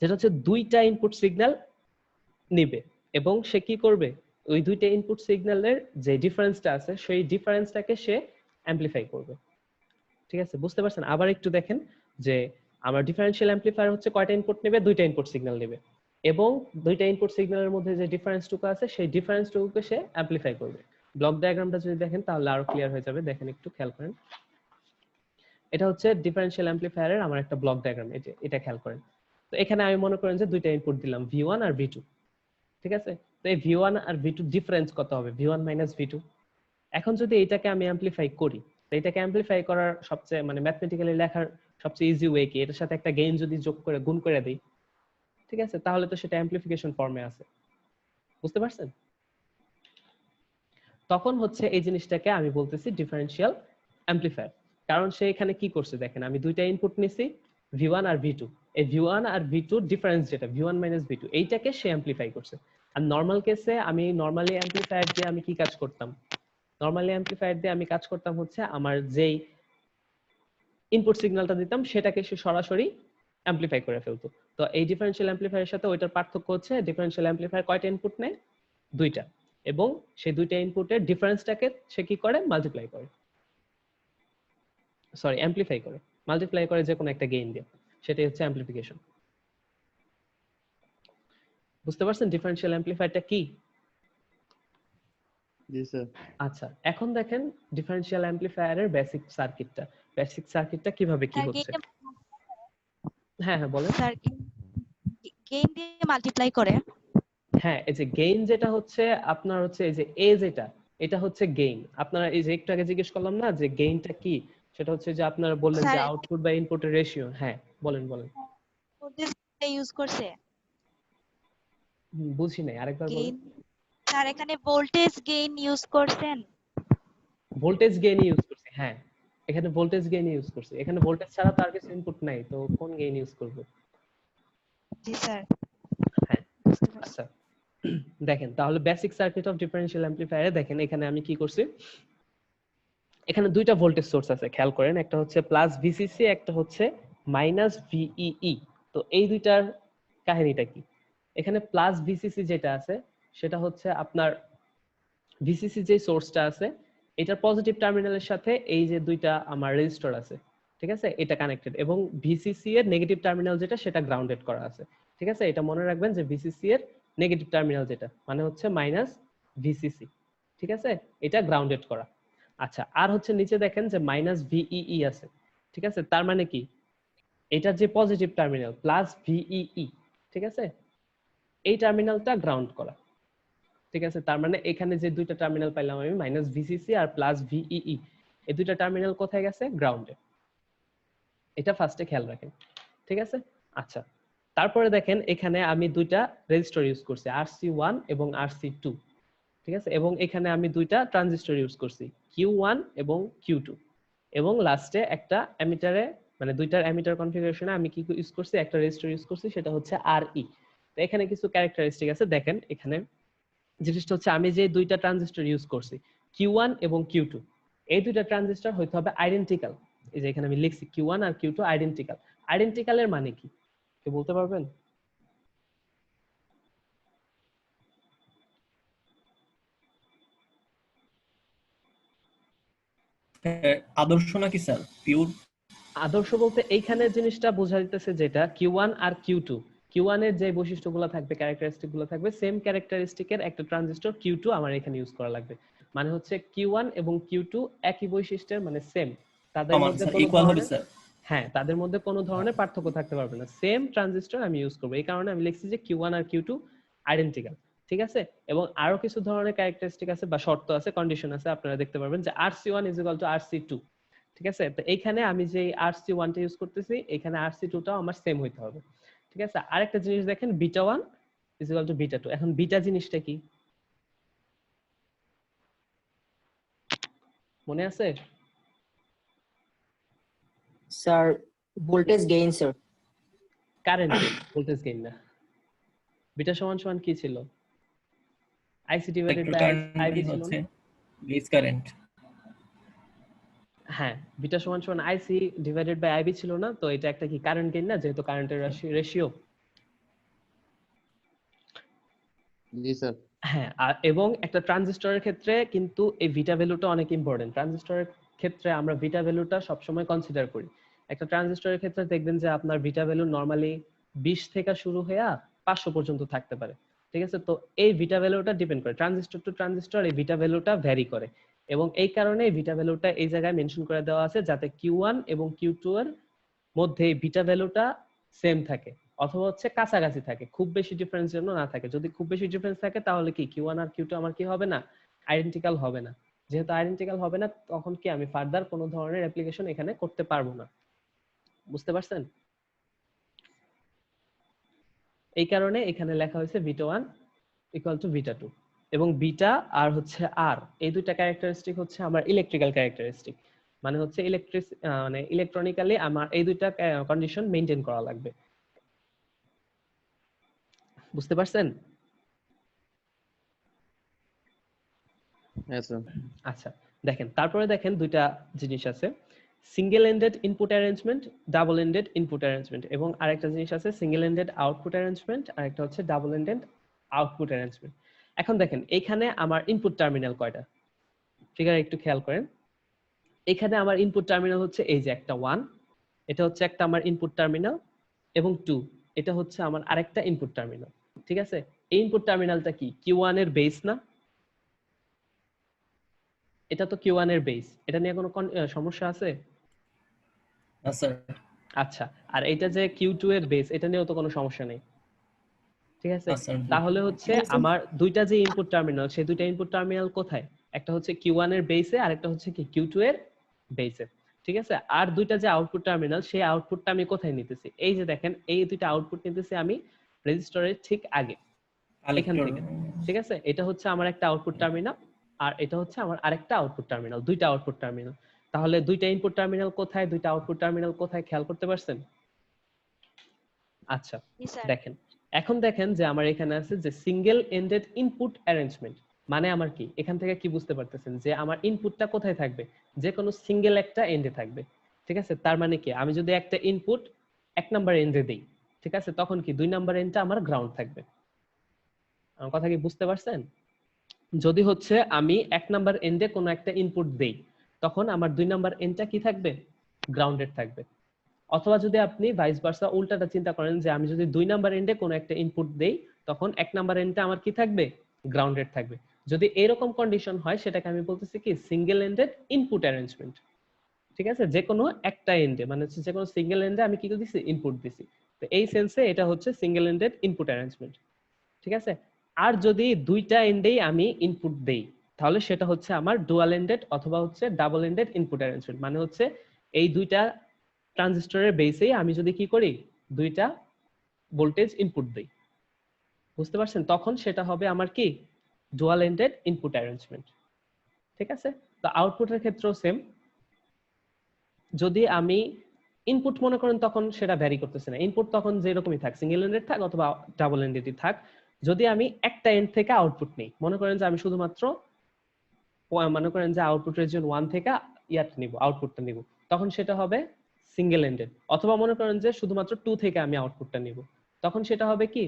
যেটা হচ্ছে দুইটা ইনপুট সিগন্যাল নিবে এবং সে কি করবে ওই দুইটা ইনপুট সিগন্যালের যে ডিফারেন্সটা আছে সেই ডিফারেন্সটাকে সে অ্যামপ্লিফাই করবে, ঠিক আছে, বুঝতে পারছেন? আবার একটু দেখেন যে আমার ডিফারেনশিয়াল অ্যামপ্লিফায়ার হচ্ছে কয়টা ইনপুট নেবে, দুইটা ইনপুট সিগন্যাল নেবে এবং দুইটা ইনপুট সিগন্যালের মধ্যে যে ডিফারেন্সটুকু আছে সেই ডিফারেন্সটুকুকে সে অ্যামপ্লিফাই করবে। ব্লক ডায়াগ্রামটা যদি দেখেন তাহলে আরো ক্লিয়ার হয়ে যাবে। দেখেন একটু খেয়াল করেন, এটা হচ্ছে ডিফারেনশিয়াল অ্যামপ্লিফায়ারের আমার একটা ব্লক ডায়াগ্রাম, এটা খেয়াল করেন। তো এখানে আমি মনে করেন যে দুইটা ইনপুট দিলাম V1 আর V2, ঠিক আছে। তো এই V1 আর V2 ডিফারেন্স কত হবে, V1 মাইনাস V2। এখন যদি এটাকে আমি অ্যামপ্লিফাই করি, তো এটাকে অ্যামপ্লিফাই করার সবচেয়ে মানে ম্যাথমেটিক্যালি লেখার সবচেয়ে ইজি ওয়ে কি, এটার সাথে একটা গেইন যদি যোগ করে গুণ করে দেই, ঠিক আছে, তাহলে তো সেটা অ্যামপ্লিফিকেশন ফর্মে আছে, বুঝতে পারছেন? তখন হচ্ছে এই জিনিসটাকে আমি বলতেছি ডিফারেনশিয়াল অ্যামপ্লিফায়ার। কারণ সে এখানে কি করছে দেখেন, আমি দুইটা ইনপুট নিছি V1 আর V2, এই V1 আর V2 ডিফারেন্স যেটা V1 মাইনাস V2 এইটাকে সে অ্যামপ্লিফাই করছে। আর নরমাল কেসে আমি নরমালি অ্যামপ্লিফায়ার দিয়ে আমি কি কাজ করতাম, নরমালি অ্যামপ্লিফায়ার দিয়ে আমি কাজ করতাম হচ্ছে আমার যেই ইনপুট সিগন্যালটা দিতাম সেটাকে সে সরাসরি অ্যামপ্লিফাই করে ফেলতো। তো এই ডিফারেনশিয়াল অ্যামপ্লিফায়ারের সাথে ওইটার পার্থক্য হচ্ছে ডিফারেনশিয়াল অ্যামপ্লিফায়ার কয়টা ইনপুট নেয়, দুইটা, এবং সেই দুইটা ইনপুটের ডিফারেন্সটাকে সে কি করে মাল্টিপ্লাই করে, সরি অ্যামপ্লিফাই করে, মাল্টিপ্লাই করে যে কোনো একটা গেইন দিয়ে, সেটাই হচ্ছে অ্যামপ্লিফিকেশন। বুঝতে পারছেন ডিফারেনশিয়াল অ্যামপ্লিফায়ারটা কি? জি স্যার। আচ্ছা, এখন দেখেন ডিফারেনশিয়াল অ্যামপ্লিফায়ারের বেসিক সার্কিটটা কিভাবে কি স্যার হচ্ছে। গেইন হ্যাঁ হ্যাঁ বলেন। স্যার গেইন দিয়ে মাল্টিপ্লাই করে। হ্যাঁ, এই যে গেইন যেটা হচ্ছে আপনার হচ্ছে এই যে এ যেটা, এটা হচ্ছে গেইন। আপনারা এই যে একটু আগে জিজ্ঞেস করলাম না যে গেইনটা কি, সেটা হচ্ছে যে আপনারা বললেন যে স্যার আউটপুট বা ইনপুটের রেশিও। হ্যাঁ বলেন বলেন। ইউজ করছে বুঝি নাই, আরেকবার বলেন। গেইন। স্যার এখানে ভোল্টেজ গেইন ইউজ করছেন। ভোল্টেজ গেইন ইউজ করছি, হ্যাঁ এখানে ভোল্টেজ গেইন ইউজ করছি। এখানে ভোল্টেজ ছাড়া তো আর কিছু ইনপুট নাই, তো কোন গেইন ইউজ করব? জি স্যার। হ্যাঁ বুঝতে পারছি। আচ্ছা দেখেন তাহলে বেসিক সার্কিট অফ ডিফারেনশিয়াল অ্যামপ্লিফায়ারে দেখেন এখানে আমি কি করছি, এখানে দুইটা ভোল্টেজ সোর্স আছে খেয়াল করেন, একটা হচ্ছে প্লাস ভিসিসি, একটা হচ্ছে মাইনাস ভিইই। তো এই দুইটার কাহিনীটা কি, এখানে প্লাস ভিসিসি যেটা আছে সেটা হচ্ছে আপনার ভিসিসি যে সোর্সটা আছে এটার পজিটিভ টার্মিনালের সাথে এই যে দুইটা আমার রেজিস্টর আছে, ঠিক আছে, এটা কানেক্টেড, এবং ভিসিসি এর নেগেটিভ টার্মিনাল যেটা সেটা গ্রাউন্ডেড করা আছে, ঠিক আছে। এটা মনে রাখবেন যে ভিসিসি এর নেগেটিভ টার্মিনাল যেটা মানে হচ্ছে মাইনাস ভিসিসি, ঠিক আছে, এটা গ্রাউন্ডেড করা। আচ্ছা, আর হচ্ছে নিচে দেখেন যে মাইনাস ভিইই আছে, ঠিক আছে, তার মানে কি এটার যে পজিটিভ টার্মিনাল প্লাস ভিইই ঠিক আছে, এই টার্মিনালটা গ্রাউন্ড করা। ঠিক আছে, তার মানে এখানে যে দুইটা টার্মিনাল পাইলাম আমি মাইনাস ভিসিসি আর প্লাস ভিইই, এই দুইটা টার্মিনাল কোথায় গেছে? গ্রাউন্ডে। এটা ফার্স্টে খেয়াল রাখেন। ঠিক আছে, আচ্ছা তারপরে দেখেন এখানে আমি দুইটা রেজিস্টর ইউজ করছি, RC1 এবং RC2। ঠিক আছে, এবং এখানে আমি দুইটা ট্রানজিস্টর ইউজ করছি, Q1 এবং Q2, এবং লাস্টে একটা এমিটারে মানে দুইটার এমিটার কনফিগারেশনে আমি কি ইউজ করছি? একটা রেজিস্টর ইউজ করছি, সেটা হচ্ছে RE। তো এখানে কিছু ক্যারেক্টারিস্টিক আছে, দেখেন এখানে জিনিসটা হচ্ছে আমি যে দুইটা ট্রানজিস্টর ইউজ করছি Q1 এবং Q2, এই দুইটা ট্রানজিস্টর হইতে হবে আইডেন্টিক্যাল। এই যে এখানে আমি লিখছি Q1 আর Q2 আইডেন্টিক্যাল। আইডেন্টিক্যাল এর মানে কি কেউ বলতে পারবেন? আদর্শ নাকি স্যার? পিওর আদর্শ বলতে এইখানে জিনিসটা বোঝা যাইতেছে যেটা Q1 আর Q2, Q1 এর যে বৈশিষ্ট্যগুলো থাকবে, ক্যারেক্টারিস্টিক গুলো থাকবে, সেম ক্যারেক্টারিস্টিকের একটা ট্রানজিস্টর Q2 আমার এখানে ইউজ করা লাগবে। মানে হচ্ছে Q1 এবং Q2 একই বৈশিষ্ট্যের, মানে সেম, তাদের সমান মধ্যে স্যার, কোনো ইকুয়াল হবে ধরনের, স্যার। হ্যাঁ তাদের মধ্যে কোনো ধরনের পার্থক্য থাকতে পারবে না, সেম ট্রানজিস্টর আমি ইউজ করবো। এই কারণে আমি লিখছি যে Q1 আর Q2 আইডেন্টিক্যাল। ঠিক আছে, এবং আরো কিছু ধরনের ক্যারেক্টারিস্টিক আছে বা শর্ত আছে, কন্ডিশন আছে, আপনারা দেখতে পারবেন যে RC1 is equal to RC2। ঠিক আছে, তো এইখানে আমি যে RC1 টা ইউজ করতেছি, এখানে RC2 টাও আমার সেম হইতে হবে। ঠিক আছে, আরেকটা জিনিস দেখেন, β1 ইজ ইকুয়াল টু β2। এখন বিটা জিনিসটা কি মনে আছে? Sir voltage gain sir. Current gain, voltage gain না। বিটা সমান সমান কি ছিল? IC divided electric by current IB ছিল হচ্ছে না? Base current. হ্যাঁ, বিটা সমান সমান আইসি ডিভাইডেড বাই আইবি ছিল না? তো এটা একটা কি কারেন্ট গেইন না, যেহেতু কারেন্টের রেশিও। জি স্যার। হ্যাঁ, এবং একটা ট্রানজিস্টরের ক্ষেত্রে কিন্তু এই ভিটা ভ্যালুটা অনেক ইম্পর্টেন্ট। ট্রানজিস্টরের ক্ষেত্রে আমরা ভিটা ভ্যালুটা সবসময় কনসিডার করি। একটা ট্রানজিস্টরের ক্ষেত্রে দেখবেন যে আপনার ভিটা ভ্যালু নরমালি 20 থেকে শুরু হয়ে 500 পর্যন্ত থাকতে পারে। ঠিক আছে, তো এই ভিটা ভ্যালুটা ডিপেন্ড করে ট্রানজিস্টর টু ট্রানজিস্টর, এই ভিটা ভ্যালুটা ভ্যারি করে, এবং এই কারণে এই ভিটা ভ্যালুটা এই জায়গায় মেনশন করে দেওয়া আছে যাতে Q1 এবং Q2 এর মধ্যে এই ভিটা ভ্যালুটা সেম থাকে, অথবা হচ্ছে কাছাকাছি থাকে, খুব বেশি ডিফারেন্স যেন না থাকে। যদি খুব বেশি ডিফারেন্স থাকে তাহলে কি Q1 আর Q2 আমার কি হবে না? আইডেন্টিক্যাল হবে না। যেহেতু আইডেন্টিক্যাল হবে না, তখন কি আমি ফার্দার কোনো ধরনের অ্যাপ্লিকেশন এখানে করতে পারবো না। বুঝতে পারছেন? এই কারণে এখানে লেখা হয়েছে β1 ইকুয়াল টু β2, এবং বিটা আর হচ্ছে আর, এই দুইটা ক্যারেক্টারিস্টিক হচ্ছে আমার ইলেকট্রিক্যাল ক্যারেক্টারিস্টিক। মানে হচ্ছে মানে ইলেকট্রনিক্যালি আমার এই দুইটা কন্ডিশন মেইনটেইন করা লাগবে। বুঝতে পারছেন? হ্যাঁ স্যার। আচ্ছা দেখেন, তারপরে দেখেন দুইটা জিনিস আছে, single ended input arrangement, double ended input arrangement, এবং আরেকটা জিনিস আছে সিঙ্গেল এন্ডেড আউটপুট অ্যারেঞ্জমেন্ট, আর একটা হচ্ছে ডাবল এন্ডেড আউটপুট অ্যারেঞ্জমেন্ট। এখন দেখেন এইখানে আমার ইনপুট টার্মিনাল কয়টা, ফিগারে একটু খেয়াল করেন। এখানে আমার ইনপুট টার্মিনাল হচ্ছে এই যে একটা 1, এটা হচ্ছে একটা আমার ইনপুট টার্মিনাল, এবং 2 এটা হচ্ছে আমার আরেকটা ইনপুট টার্মিনাল। ঠিক আছে, এই ইনপুট টার্মিনালটা কি Q1 এর বেস না? এটা তো Q1 এর বেস, এটা নিয়ে কোনো সমস্যা আছে? না স্যার। আচ্ছা, আর এটা যে Q2 এর বেস, এটা নিয়েও তো কোনো সমস্যা নেই। ঠিক আছে, না স্যার। তাহলে হচ্ছে আমার দুইটা যে ইনপুট টার্মিনাল, সেই দুইটা ইনপুট টার্মিনাল কোথায়? একটা হচ্ছে Q1 এর বেসে, আর একটা হচ্ছে কি Q2 এর বেসে। ঠিক আছে, আর দুইটা যে আউটপুট টার্মিনাল, সেই আউটপুটটা আমি কোথায় নিতেছি? এই যে দেখেন, এই দুইটা আউটপুট নিতেছি আমি রেজিস্টরের ঠিক আগে, এখান কালেক্টর। থেকে। ঠিক আছে, এটা হচ্ছে আমার একটা আউটপুট টার্মিনাল, আর এটা হচ্ছে আমার আরেকটা আউটপুট টার্মিনাল, দুইটা আউটপুট টার্মিনাল। তাহলে দুইটা ইনপুট টার্মিনাল কোথায়, দুইটা আউটপুট টার্মিনাল কোথায়, খেয়াল করতে পারছেন? আচ্ছা জি স্যার। দেখেন, এখন দেখেন যে আমার এখানে আছে যে সিঙ্গেল এন্ডেড ইনপুট অ্যারেঞ্জমেন্ট, মানে আমার কি, এখান থেকে কি বুঝতে পারতেছেন যে আমার ইনপুটটা কোথায় থাকবে? যে কোনো সিঙ্গেল একটা এন্ডে থাকবে। ঠিক আছে, তার মানে কি, আমি যদি একটা ইনপুট 1 নাম্বার এন্ডে দেই, ঠিক আছে, তখন কি 2 নাম্বার এন্ডটা আমার গ্রাউন্ড থাকবে। আমার কথা কি বুঝতে পারছেন? যদি হচ্ছে আমি 1 নাম্বার এন্ডে কোনো একটা ইনপুট দেই, তখন আমার 2 নাম্বার এন্ডটা কি থাকবে? গ্রাউন্ডেড থাকবে। অথবা যদি আপনি ভাইস ভার্সা উল্টাটা চিন্তা করেন, যে আমি যদি 2 নাম্বার এন্ডে কোনো একটা ইনপুট দেই, তখন 1 নাম্বার এন্ডটা আমার কি থাকবে? গ্রাউন্ডেড থাকবে। যদি এরকম কন্ডিশন হয়, সেটাকে আমি বলতেছি কি সিঙ্গেল এন্ডেড ইনপুট অ্যারেঞ্জমেন্ট। ঠিক আছে, যে কোনো একটা এন্ডে, মানে হচ্ছে যে কোনো সিঙ্গেল এন্ডে আমি কি দিছি? ইনপুট দিছি। তো এই সেন্সে এটা হচ্ছে সিঙ্গেল এন্ডেড ইনপুট অ্যারেঞ্জমেন্ট, ঠিক আছে। আর যদি দুইটা এন্ডেই আমি ইনপুট দেই তাহলে সেটা হচ্ছে আমার ডুয়াল এন্ডেড অথবা হচ্ছে ডাবল এন্ডেড ইনপুট অ্যারেঞ্জমেন্ট। মানে হচ্ছে এই দুইটা ট্রানজিস্টরের বেসেই আমি যদি কি করি, দুইটা ভোল্টেজ ইনপুট দেই, বুঝতে পারছেন, তখন সেটা হবে আমার কি ডুয়াল এন্ডেড ইনপুট অ্যারেঞ্জমেন্ট, ঠিক আছে। তো আউটপুটের ক্ষেত্রেও সেম, যদি আমি ইনপুট মনে করেন তখন সেটা ভ্যারি করতেছে না, ইনপুট তখন যেরকমই থাক, সিঙ্গেল এন্ডেড থাক অথবা ডাবল এন্ডেডই থাক, যদি আমি একটা এন্ড থেকে আউটপুট নেই, মনে করেন যে আমি শুধুমাত্র মনে করেন যে আউটপুট রিজিয়ন 1 থেকে ইয়াটা নিব, আউটপুটটা নিব, তখন সেটা হবে সিঙ্গেল এন্ডেড। অথবা মনে করেন যে শুধুমাত্র 2 থেকে আমি আউটপুটটা নিব, তখন সেটা হবে কি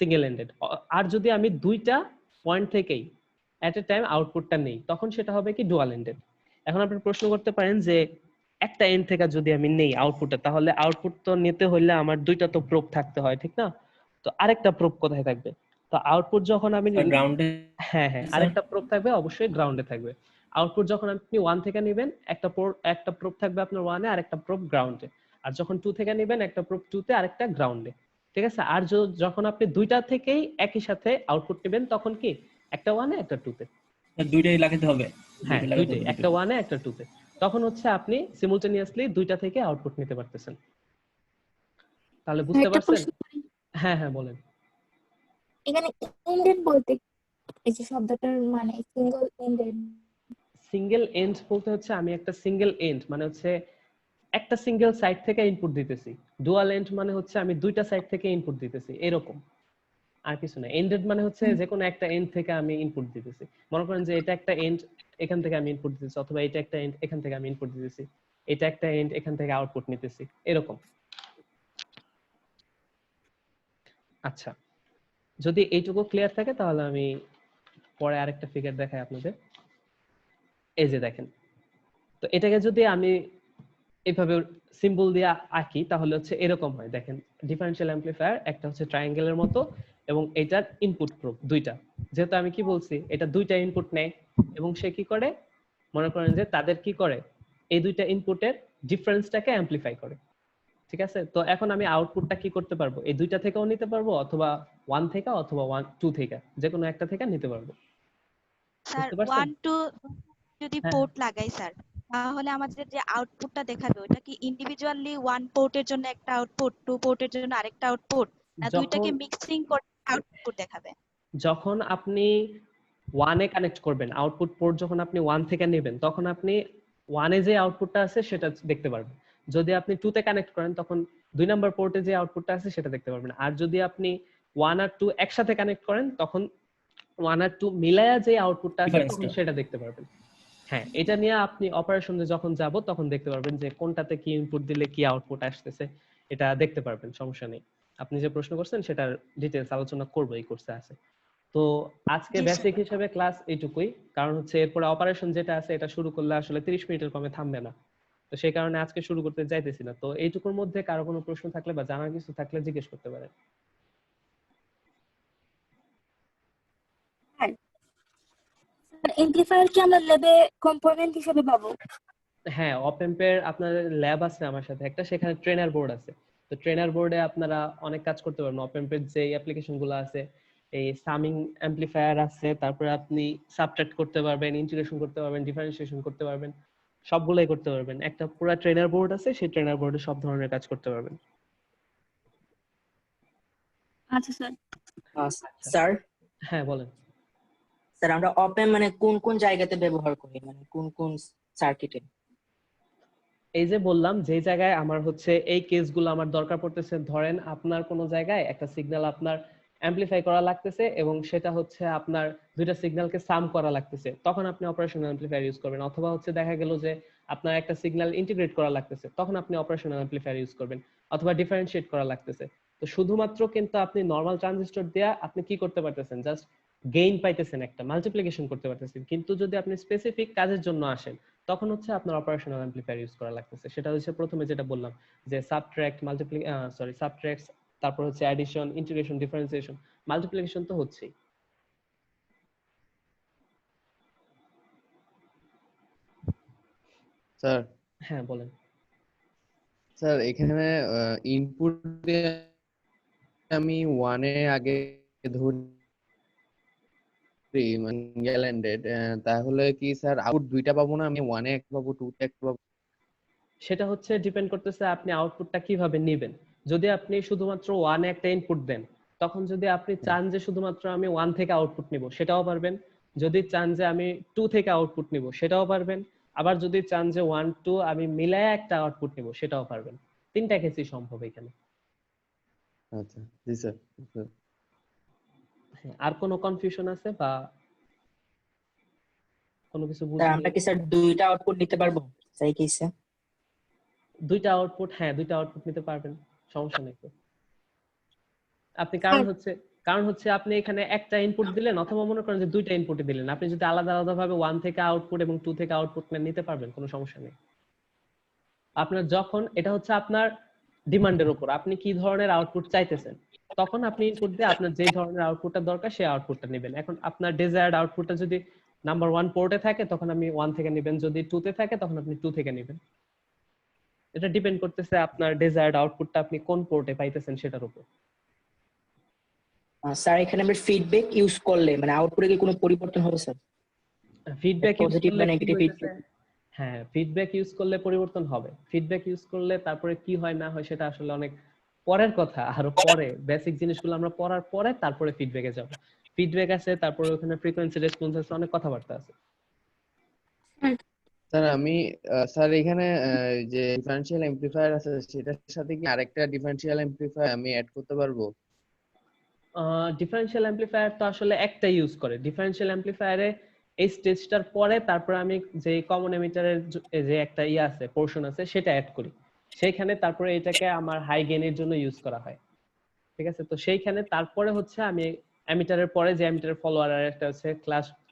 সিঙ্গেল এন্ডেড। আর যদি আমি দুইটা পয়েন্ট থেকেই এট এ টাইম আউটপুটটা নেই, তখন সেটা হবে কি ডুয়াল এন্ডেড। এখন আপনি প্রশ্ন করতে পারেন যে একটা এন্ড থেকে যদি আমি নেই আউটপুটটা, তাহলে আউটপুট তো নিতে হলে আমার দুইটা তো প্রোব থাকতে হয়, ঠিক না? তো আরেকটা প্রোব কোথায় থাকবে? তো আউটপুট যখন আমি গ্রাউন্ডে হ্যাঁ হ্যাঁ, স্যার। আরেকটা প্রোব থাকবে, অবশ্যই গ্রাউন্ডে থাকবে। আউটপুট যখন আপনি 1 থেকে নেবেন, একটা প্রোব থাকবে আপনার 1 এ, আরেকটা প্রোব গ্রাউন্ডে। আর যখন 2 থেকে নেবেন, একটা প্রোব 2 তে, আরেকটা গ্রাউন্ডে, ঠিক আছে। আর যখন আপনি দুইটা থেকেই একই সাথে আউটপুট নেবেন, তখন কি একটা 1 এ একটা 2 তে। দুইটাই লাগাতে হবে, হ্যাঁ দুইটাই লাগাতে দুইটাই, হবে, একটা 1 এ একটা 2 তে। তখন হচ্ছে আপনি সিমুলটেনিয়াসলি দুইটা থেকে আউটপুট নিতে পারতেছেন। তাহলে বুঝতে একটা পারছেন? প্রশ্ন করি। হ্যাঁ হ্যাঁ বলেন। এখানে ইন্ডেড বলতে এই যে শব্দটার মানে সিঙ্গল ইন্ডেড। সিঙ্গেল এন্ড বলতে হচ্ছে আমি একটা সিঙ্গেল এন্ড মানে হচ্ছে একটা সিঙ্গেল সাইড থেকে ইনপুট দিতেছি। ডুয়াল এন্ড মানে হচ্ছে আমি দুইটা সাইড থেকে ইনপুট দিতেছি, এরকম, আর কিছু না। এন্ডেড মানে হচ্ছে যে কোনো একটা এন্ড থেকে আমি ইনপুট দিতেছি। মনে করেন যে এটা একটা এন্ড, এখান থেকে আমি ইনপুট দিতেছি, অথবা এটা একটা এন্ড, এখান থেকে আমি ইনপুট দিতেছি, এটা একটা এন্ড, এখান থেকে আউটপুট নিতেছি, এরকম। আচ্ছা, যদি এইটুকু ক্লিয়ার থাকে তাহলে আমি পরে আরেকটা ফিগার দেখাই আপনাদের। এই যে দেখেন, তো এটাকে যদি আমি এইভাবে সিম্বল দিয়ে আঁকি তাহলে হচ্ছে এরকম হয়। দেখেন, ডিফারেনশিয়াল অ্যামপ্লিফায়ার একটা হচ্ছে ট্রায়াঙ্গেলের মতো, এবং এটার ইনপুট প্রোব দুইটা। যেহেতু আমি কি বলছি, এটা দুইটা ইনপুট নেয়, এবং সে কি করে, মনে করেন যে তাদের কি করে, এই দুইটা ইনপুটের ডিফারেন্সটাকে অ্যামপ্লিফাই করে, ঠিক আছে। তো এখন আমি আউটপুটটা কি করতে পারবো, এই দুইটা থেকেও নিতে পারবো, অথবা 1 থেকে অথবা 2 থেকে, যে কোনো একটা থেকে নিতে পারবো, স্যার বুঝতে পারছেন? 1 2 যদি হ্যাঁ পোর্ট লাগাই স্যার, তাহলে আমাদের যে আউটপুটটা দেখাবে ওটা কি ইন্ডিভিজুয়ালি 1 পোর্টের জন্য একটা আউটপুট, 2 পোর্টের জন্য আরেকটা আউটপুট, না যখন দুইটাকে মিক্সিং করে আউটপুট দেখাবে? যখন আপনি 1 এ কানেক্ট করবেন, আউটপুট পোর্ট যখন আপনি 1 থেকে নেবেন, তখন আপনি 1 এ যে আউটপুটটা আছে সেটা দেখতে পারবেন। যদি আপনি 2 তে কানেক্ট করেন, তখন 2 নাম্বার পোর্টে যে আউটপুটটা আছে সেটা দেখতে পারবেন। আর যদি আপনি 1 আর 2 একসাথে কানেক্ট করেন, তখন 1 আর 2 মিলায়া যে আউটপুটটা আছে তখন ডিফারেন্সটা। সেটা দেখতে পারবেন। হ্যাঁ, এটা নিয়ে আপনি অপারেশনে যখন যাব তখন দেখতে পারবেন যে কোনটাতে কি ইনপুট দিলে কি আউটপুট আসতেছে, এটা দেখতে পারবেন, সমস্যা নেই। আপনি যে প্রশ্ন করছেন সেটার ডিটেইলস আলোচনা করব এই কোর্সে আছে। তো আজকে জি স্যার। বেসিক হিসেবে ক্লাস এইটুকুই, কারণ হচ্ছে এরপরে অপারেশন যেটা আছে এটা শুরু করলে আসলে 30 মিনিটের কমে থামবে না। তো সেই কারণে আজকে শুরু করতে চাইতেছি না। তো এইটুকুর মধ্যে কারো কোনো প্রশ্ন থাকলে বা জানার কিছু থাকলে জিজ্ঞেস করতে পারেন। এমপ্লিফায়ার কি আমরা ল্যাবে কম্পোনেন্ট হিসেবে পাবো? হ্যাঁ, অপএম্পের আপনার ল্যাব আছে আমার সাথে একটা, সেখানে ট্রেনার বোর্ড আছে। তো ট্রেনার বোর্ডে আপনারা অনেক কাজ করতে পারবেন। অপএম্পের যে অ্যাপ্লিকেশন গুলো আছে, এই সামিং অ্যাম্পলিফায়ার আছে, তারপরে আপনি সাবট্রাক্ট করতে পারবেন, ইন্টিগ্রেশন করতে পারবেন, ডিফারেন্সিয়েশন করতে পারবেন, সবগুলাই করতে পারবেন। একটা পুরো ট্রেনার বোর্ড আছে, সেই ট্রেনার বোর্ডে সব ধরনের কাজ করতে পারবেন। আচ্ছা স্যার। স্যার, হ্যাঁ বলেন। স্যার আমরা অপেন মানে কোন কোন জায়গাতে ব্যবহার করি, মানে কোন কোন সার্কিটে? এই যে বললাম, যে জায়গায় আমার হচ্ছে এই কেসগুলো আমার দরকার পড়তেছে, ধরেন আপনার কোনো জায়গায় একটা সিগন্যাল আপনার অ্যামপ্লিফাই করা লাগতেছে এবং সেটা হচ্ছে আপনার দুইটা সিগন্যালকে সাম করা লাগতেছে, তখন আপনি অপারেশনাল অ্যামপ্লিফায়ার ইউজ করবেন। অথবা হচ্ছে দেখা গেল যে আপনার একটা সিগন্যাল ইন্টিগ্রেট করা লাগতেছে, তখন আপনি অপারেশনাল অ্যামপ্লিফায়ার ইউজ করবেন। অথবা ডিফারেন্সিয়েট করা লাগতেছে, তো শুধুমাত্র কিন্তু আপনি নরমাল ট্রানজিস্টর দিয়ে আপনি কি করতে পারতেছেন, জাস্ট গেইন পাইতেছেন, একটা মাল্টিপ্লিকেশন করতে পারতেছেন। কিন্তু যদি আপনি স্পেসিফিক কাজের জন্য আসেন, তখন হচ্ছে আপনার অপারেশনাল অ্যামপ্লিফায়ার ইউজ করা লাগতেছে। সেটা হচ্ছে প্রথমে যেটা বললাম, যে সাবট্রাক্ট, সাবট্রাক্টস, তারপর হচ্ছে অ্যাডিশন, ইন্টিগ্রেশন, ডিফারেন্সিয়েশন, মাল্টিপ্লিকেশন তো হচ্ছেই। স্যার, হ্যাঁ বলেন। স্যার এখানে ইনপুট আমি 1 এ আগে ধরি মানে গ্যালেন্ডেড, তাহলে কি স্যার আউট দুইটা পাবো না? আমি 1 এ একটা পাবো, 2 তে একটা পাবো? সেটা হচ্ছে ডিপেন্ড করতেছে আপনি আউটপুটটা কিভাবে নেবেন। যদি আপনি শুধুমাত্র 1 এ একটা ইনপুট দেন, তখন যদি আপনি চান যে শুধুমাত্র আমি 1 থেকে আউটপুট নিব, সেটাও পারবেন। যদি চান যে আমি 2 থেকে আউটপুট নিব, সেটাও পারবেন। আবার যদি চান যে 1 2 আমি মিলায়া একটা আউটপুট নিব, সেটাও পারবেন। তিনটা কেসই সম্ভব এখানে। আচ্ছা, জি স্যার। স্যার হ্যাঁ, আর কোনো কনফিউশন আছে বা কোনো কিছু স্যার বুঝতে? আমরা কি স্যার দুইটা আউটপুট নিতে পারবো স্যার এই কেসে? দুইটা আউটপুট, হ্যাঁ দুইটা আউটপুট নিতে পারবেন, সমস্যা নেই তো। আপনি স্যার কারণ হচ্ছে আপনি এখানে একটা ইনপুট দিলেন অথবা মনে করেন যে দুইটা ইনপুট দিলেন, আপনি যদি আলাদা আলাদা ভাবে 1 থেকে আউটপুট এবং 2 থেকে আউটপুট নিতে পারবেন, কোনো সমস্যা নেই। আপনার যখন এটা হচ্ছে আপনার ডিমান্ডের উপর, আপনি কি ধরনের আউটপুট চাইতেছেন, তখন আপনি ইনপুট দিয়ে আপনার যে ধরনের আউটপুটটা দরকার সেই আউটপুটটা নেবেন। এখন আপনার ডিজায়ার্ড আউটপুটটা যদি নাম্বার 1 পোর্টে থাকে তখন আপনি 1 থেকে নেবেন, যদি 2 তে থাকে তখন আপনি 2 থেকে নেবেন। এটা ডিপেন্ড করতেছে আপনার ডিজায়ার্ড আউটপুটটা আপনি কোন পোর্টে পাইতেছেন সেটার উপর। স্যার এখানে আমরা ফিডব্যাক ইউজ করলে মানে আউটপুটে কি কোনো পরিবর্তন হবে স্যার? ফিডব্যাক ইউজ পজিটিভ করলে বা কি নেগেটিভ হইতেছে? হ্যাঁ, ফিডব্যাক ইউজ করলে পরিবর্তন হবে। ফিডব্যাক ইউজ করলে তারপরে কি হয় না হয় সেটা আসলে অনেক পরের কথা, আরো পরে বেসিক জিনিসগুলো আমরা পড়ার পরে তারপরে ফিডব্যাকে যাব। ফিডব্যাক আছে, তারপরে ওখানে ফ্রিকোয়েন্সি রেসপন্স আছে, অনেক কথাবার্তা আছে। স্যার আমি স্যার এখানে যে ডিফারেনশিয়াল এমপ্লিফায়ার আছে সেটার সাথে কি আরেকটা ডিফারেনশিয়াল এমপ্লিফায়ার আমি অ্যাড করতে পারবো? ডিফারেনশিয়াল অ্যামপ্লিফায়ার তো আসলে একটাই ইউজ করে। ডিফারেনশিয়াল অ্যামপ্লিফায়ারে এই স্টেজটার পরে তারপরে আমি যে কমন এমিটারের যে একটা ইয়ে আছে, পোর্শন আছে, সেটা অ্যাড করি। সেইখানে তারপরে এটাকে আমার হাই গেইনের জন্য ইউজ করা হয়। ঠিক আছে, তো সেইখানে তারপরে হচ্ছে আমি এমিটারের পরে যে এমিটারের ফলোয়ার আর একটা আছে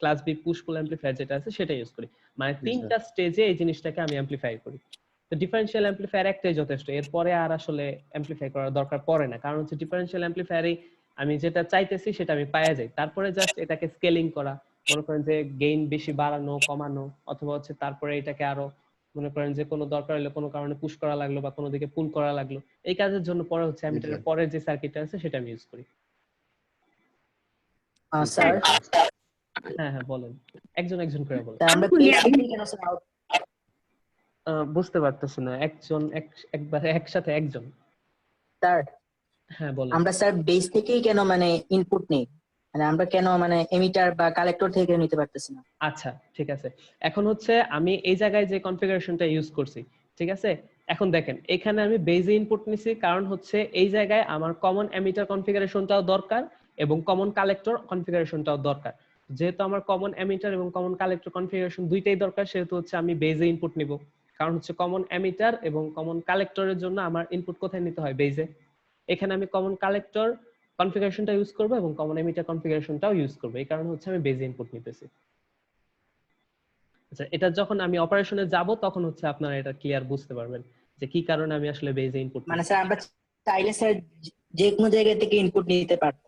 ক্লাস বি পুশ পুল অ্যামপ্লিফায়ার যেটা আছে সেটা ইউজ করি। মানে জি স্যার। তিনটা স্টেজে এই জিনিসটাকে আমি অ্যামপ্লিফাই করি। তো ডিফারেনশিয়াল অ্যামপ্লিফায়ার একটাই যথেষ্ট, এরপরে আর আসলে অ্যামপ্লিফাই করার দরকার পড়ে না। কারণ হচ্ছে ডিফারেনশিয়াল অ্যামপ্লিফায়ারে আমি যেটা চাইতেছি সেটা আমি পাওয়া যাই, তারপরে জাস্ট এটাকে স্কেলিং করা, মনে করেন যে গেইন বেশি বাড়ানো কমানো, অথবা হচ্ছে তারপরে এটাকে আরো মনে করেন যে কোনো দরকার হলে কোনো কারণে পুশ করা লাগলো বা কোনো দিকে পুল করা লাগলো, এই কাজের জন্য পরে হচ্ছে জি অ্যামিটারের স্যার। পরের যে সার্কিটটা আছে সেটা আমি ইউজ করি। স্যার হ্যাঁ হ্যাঁ বলেন, একজন একজন করে বলেন। আমরা কেস কেন স্যার বুঝতে পারতেছি না, একজন একবারে একসাথে একজন। স্যার হ্যাঁ বলেন। আমরা স্যার বেস থেকেই কেন মানে ইনপুট নেই, মানে আমরা কেন মানে এমিটার বা কালেক্টর থেকে নিতে পারতেছি না? আচ্ছা ঠিক আছে, এখন হচ্ছে আমি এই জায়গায় যে কনফিগারেশনটা ইউজ করছি, ঠিক আছে, এখন দেখেন এখানে আমি বেজে ইনপুট নিছি, কারণ হচ্ছে এই জায়গায় আমার কমন এমিটার কনফিগারেশনটাও দরকার এবং কমন কালেক্টর কনফিগারেশনটাও দরকার। যেহেতু আমার কমন এমিটার এবং কমন কালেক্টর কনফিগারেশন দুইটাই দরকার, সেহেতু হচ্ছে আমি বেজে ইনপুট নিব। কারণ হচ্ছে কমন এমিটার এবং কমন কালেক্টরের জন্য আমার ইনপুট কোথায় নিতে হয়? বেজে। এখানে আমি কমন কালেক্টর কনফিগারেশনটা ইউজ করব এবং কমন এমিটার কনফিগারেশনটাও ইউজ করব, এই কারণে হচ্ছে আমি বেজে ইনপুট নিতেছি। আচ্ছা, এটা যখন আমি অপারেশনে যাব তখন হচ্ছে আপনারা এটা ক্লিয়ার বুঝতে পারবেন যে কি কারণে আমি আসলে বেজে ইনপুট মানে নিচ্ছি। স্যার আমরা চাইলে স্যার যে কোনো জায়গা থেকে ইনপুট নিতে পারবো,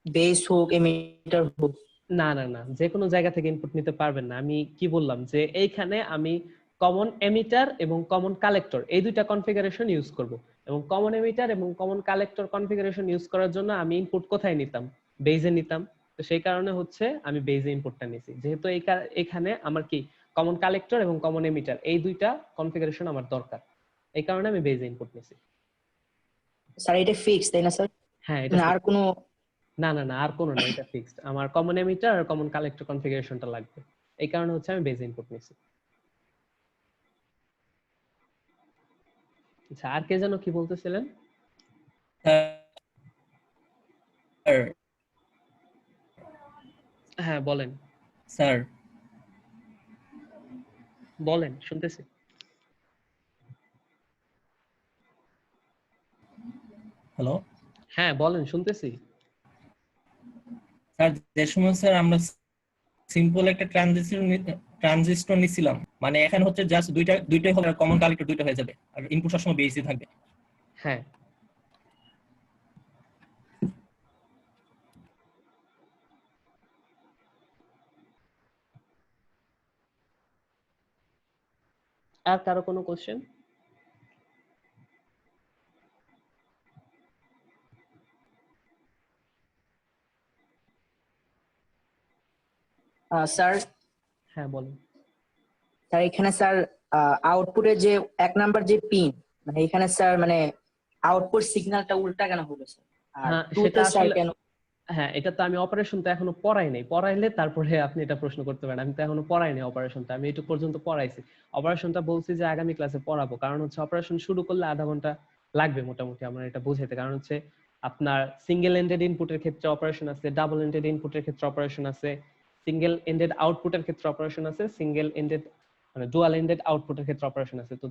বেস হোক এমিটার হোক? না না না, যে কোনো জায়গা থেকে ইনপুট নিতে পারবেন না। আমি কি বললাম যে এইখানে আমি কমন এমিটার এবং কমন কালেক্টর এই দুইটা কনফিগারেশন ইউজ করব, এবং কমন এমিটার এবং কমন কালেক্টর কনফিগারেশন ইউজ করার জন্য আমি ইনপুট কোথায় নিতাম? বেজে নিতাম। তো সেই কারণে হচ্ছে আমি বেজে ইনপুটটা নিছি, যেহেতু এখানে আমার কি কমন কালেক্টর এবং কমন এমিটার এই দুইটা কনফিগারেশন আমার দরকার, এই কারণে আমি বেজে ইনপুট নিছি। স্যার এটা ফিক্স তাই না স্যার? হ্যাঁ এটা মানে আর কোনো? না না না, আর কোনো না, এটা ফিক্সড। আমার কমন এমিটার আর কমন কালেক্টর কনফিগারেশনটা লাগবে, এই কারণে হচ্ছে আমি বেজ ইনপুট নিছি। আচ্ছা, আর কে যেন কি বলতেছিলেন? স্যার হ্যাঁ বলেন স্যার বলেন, শুনতেছি। হ্যালো হ্যাঁ বলেন, শুনতেছি। স্যার, যে সময় স্যার আমরা সিম্পল একটা ট্রানজিস্টর নিছিলাম, মানে এখানে হচ্ছে জাস্ট দুইটাই হবে, কমন কালেক্টর দুইটা হয়ে যাবে আর ইনপুট সবসময় বেসই থাকবে। হ্যাঁ আর কারো কোনো কোশ্চেন? স্যার হ্যাঁ বলেন। স্যার এখানে স্যার আউটপুটে যে 1 নাম্বার যে পিন, মানে এখানে স্যার মানে আউটপুট সিগন্যালটা উল্টা কেন হলো স্যার? আর হ্যাঁ 2 সেটা তে স্যার আসলে কেন? হ্যাঁ এটা তো আমি অপারেশন তো এখনো পড়াই নাই, পড়াইলে তারপরে আপনি এটা প্রশ্ন করতে পারেন। আমি তো এখনো পড়াই নাই অপারেশনটা, আমি এটুকু পর্যন্ত পড়াইছি। অপারেশনটা বলছি যে আগামী ক্লাসে পড়াবো, কারণ হচ্ছে অপারেশন শুরু করলে আধা ঘন্টা লাগবে মোটামুটি আমার এটা বোঝাতে। কারণ হচ্ছে আপনার সিঙ্গেল এন্ডেড ইনপুটের ক্ষেত্রে অপারেশন আছে, ডাবল এন্ডেড ইনপুটের ক্ষেত্রে অপারেশন আছে, সিঙ্গেল এন্ডেড আউটপুটের ক্ষেত্রে অপারেশন আছে, সিঙ্গেল এন্ডেড মানে ডুয়াল এন্ডেড আউটপুটের ক্ষেত্রে অপারেশন আছে। তো